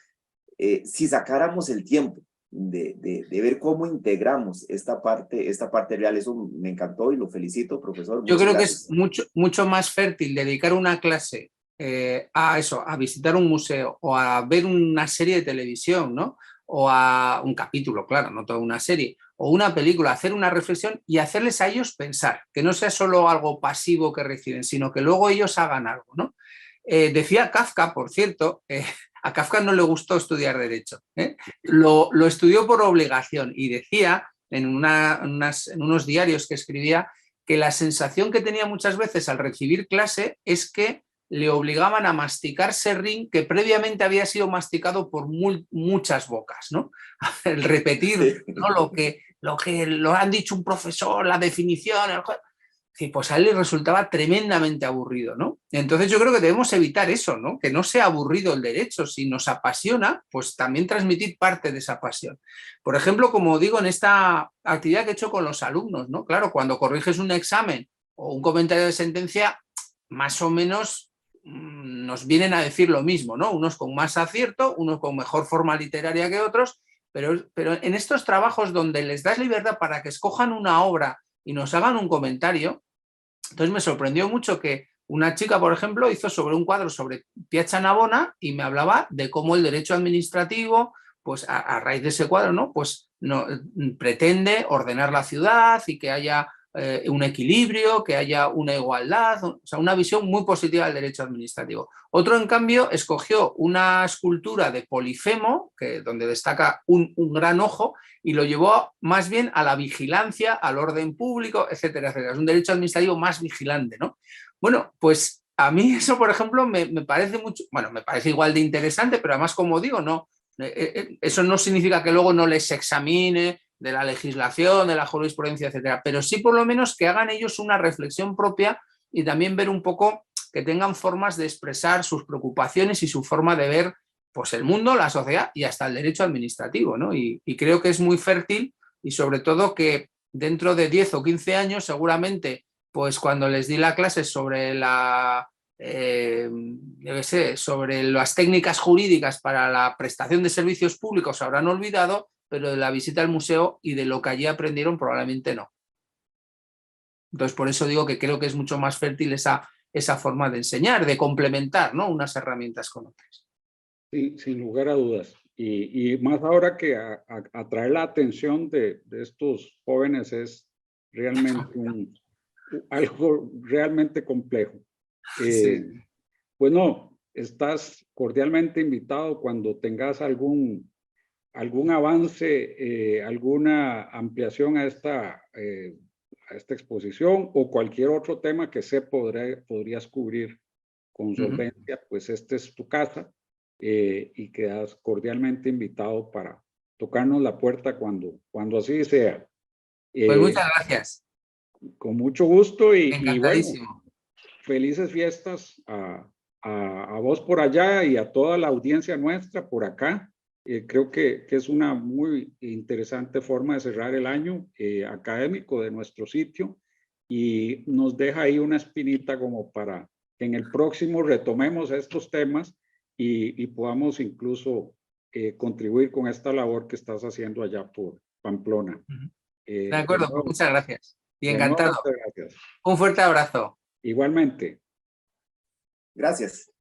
si sacáramos el tiempo de ver cómo integramos esta parte real. Eso me encantó y lo felicito, profesor. Yo creo gracias. Que es mucho más fértil dedicar una clase a eso, a visitar un museo o a ver una serie de televisión, ¿no? O a un capítulo, claro, no toda una serie, o una película, hacer una reflexión y hacerles a ellos pensar, que no sea solo algo pasivo que reciben, sino que luego ellos hagan algo, ¿no? Decía Kafka, por cierto, a Kafka no le gustó estudiar Derecho, lo estudió por obligación y decía en unos diarios que escribía que la sensación que tenía muchas veces al recibir clase es que le obligaban a masticar serrín que previamente había sido masticado por muchas bocas, ¿no? El repetir, ¿no? lo que lo han dicho un profesor, la definición, pues a él le resultaba tremendamente aburrido, ¿no? Entonces yo creo que debemos evitar eso, ¿no? Que no sea aburrido el derecho. Si nos apasiona, pues también transmitir parte de esa pasión. Por ejemplo, como digo, en esta actividad que he hecho con los alumnos, ¿no? Claro, cuando corriges un examen o un comentario de sentencia, más o menos nos vienen a decir lo mismo, ¿no? Unos con más acierto, unos con mejor forma literaria que otros, pero en estos trabajos donde les das libertad para que escojan una obra y nos hagan un comentario. Entonces me sorprendió mucho que una chica, por ejemplo, hizo sobre un cuadro sobre Piazza Navona y me hablaba de cómo el derecho administrativo, pues a raíz de ese cuadro, ¿no? Pues no, pretende ordenar la ciudad y que haya un equilibrio, que haya una igualdad, o sea, una visión muy positiva del derecho administrativo. Otro, en cambio, escogió una escultura de Polifemo, donde destaca un gran ojo, y lo llevó más bien a la vigilancia, al orden público, etcétera, etcétera. Es un derecho administrativo más vigilante, ¿no? Bueno, pues a mí eso, por ejemplo, me parece mucho, bueno, me parece igual de interesante, pero además, como digo, no, eso no significa que luego no les examine de la legislación, de la jurisprudencia, etcétera, pero sí por lo menos que hagan ellos una reflexión propia y también ver un poco que tengan formas de expresar sus preocupaciones y su forma de ver pues el mundo, la sociedad y hasta el derecho administrativo, ¿no? Y creo que es muy fértil y sobre todo que dentro de 10 o 15 años seguramente pues cuando les di la clase sobre sobre las técnicas jurídicas para la prestación de servicios públicos se habrán olvidado, pero de la visita al museo y de lo que allí aprendieron probablemente no. Entonces, por eso digo que creo que es mucho más fértil esa forma de enseñar, de complementar, ¿no? Unas herramientas con otras. Sí, sin lugar a dudas. Y más ahora que atraer la atención de estos jóvenes es realmente algo realmente complejo. Sí. Bueno, estás cordialmente invitado cuando tengas algún avance, alguna ampliación a esta exposición o cualquier otro tema que podrías cubrir con solvencia, pues esta es tu casa y quedas cordialmente invitado para tocarnos la puerta cuando así sea. Pues muchas gracias. Con mucho gusto y bueno, Encantadísimo. felices fiestas a vos por allá y a toda la audiencia nuestra por acá. Creo que es una muy interesante forma de cerrar el año académico de nuestro sitio y nos deja ahí una espinita como para que en el próximo retomemos estos temas y podamos incluso contribuir con esta labor que estás haciendo allá por Pamplona. De acuerdo, pues muchas gracias. Y de nuevo, encantado. muchas gracias. Un fuerte abrazo. Igualmente. Gracias.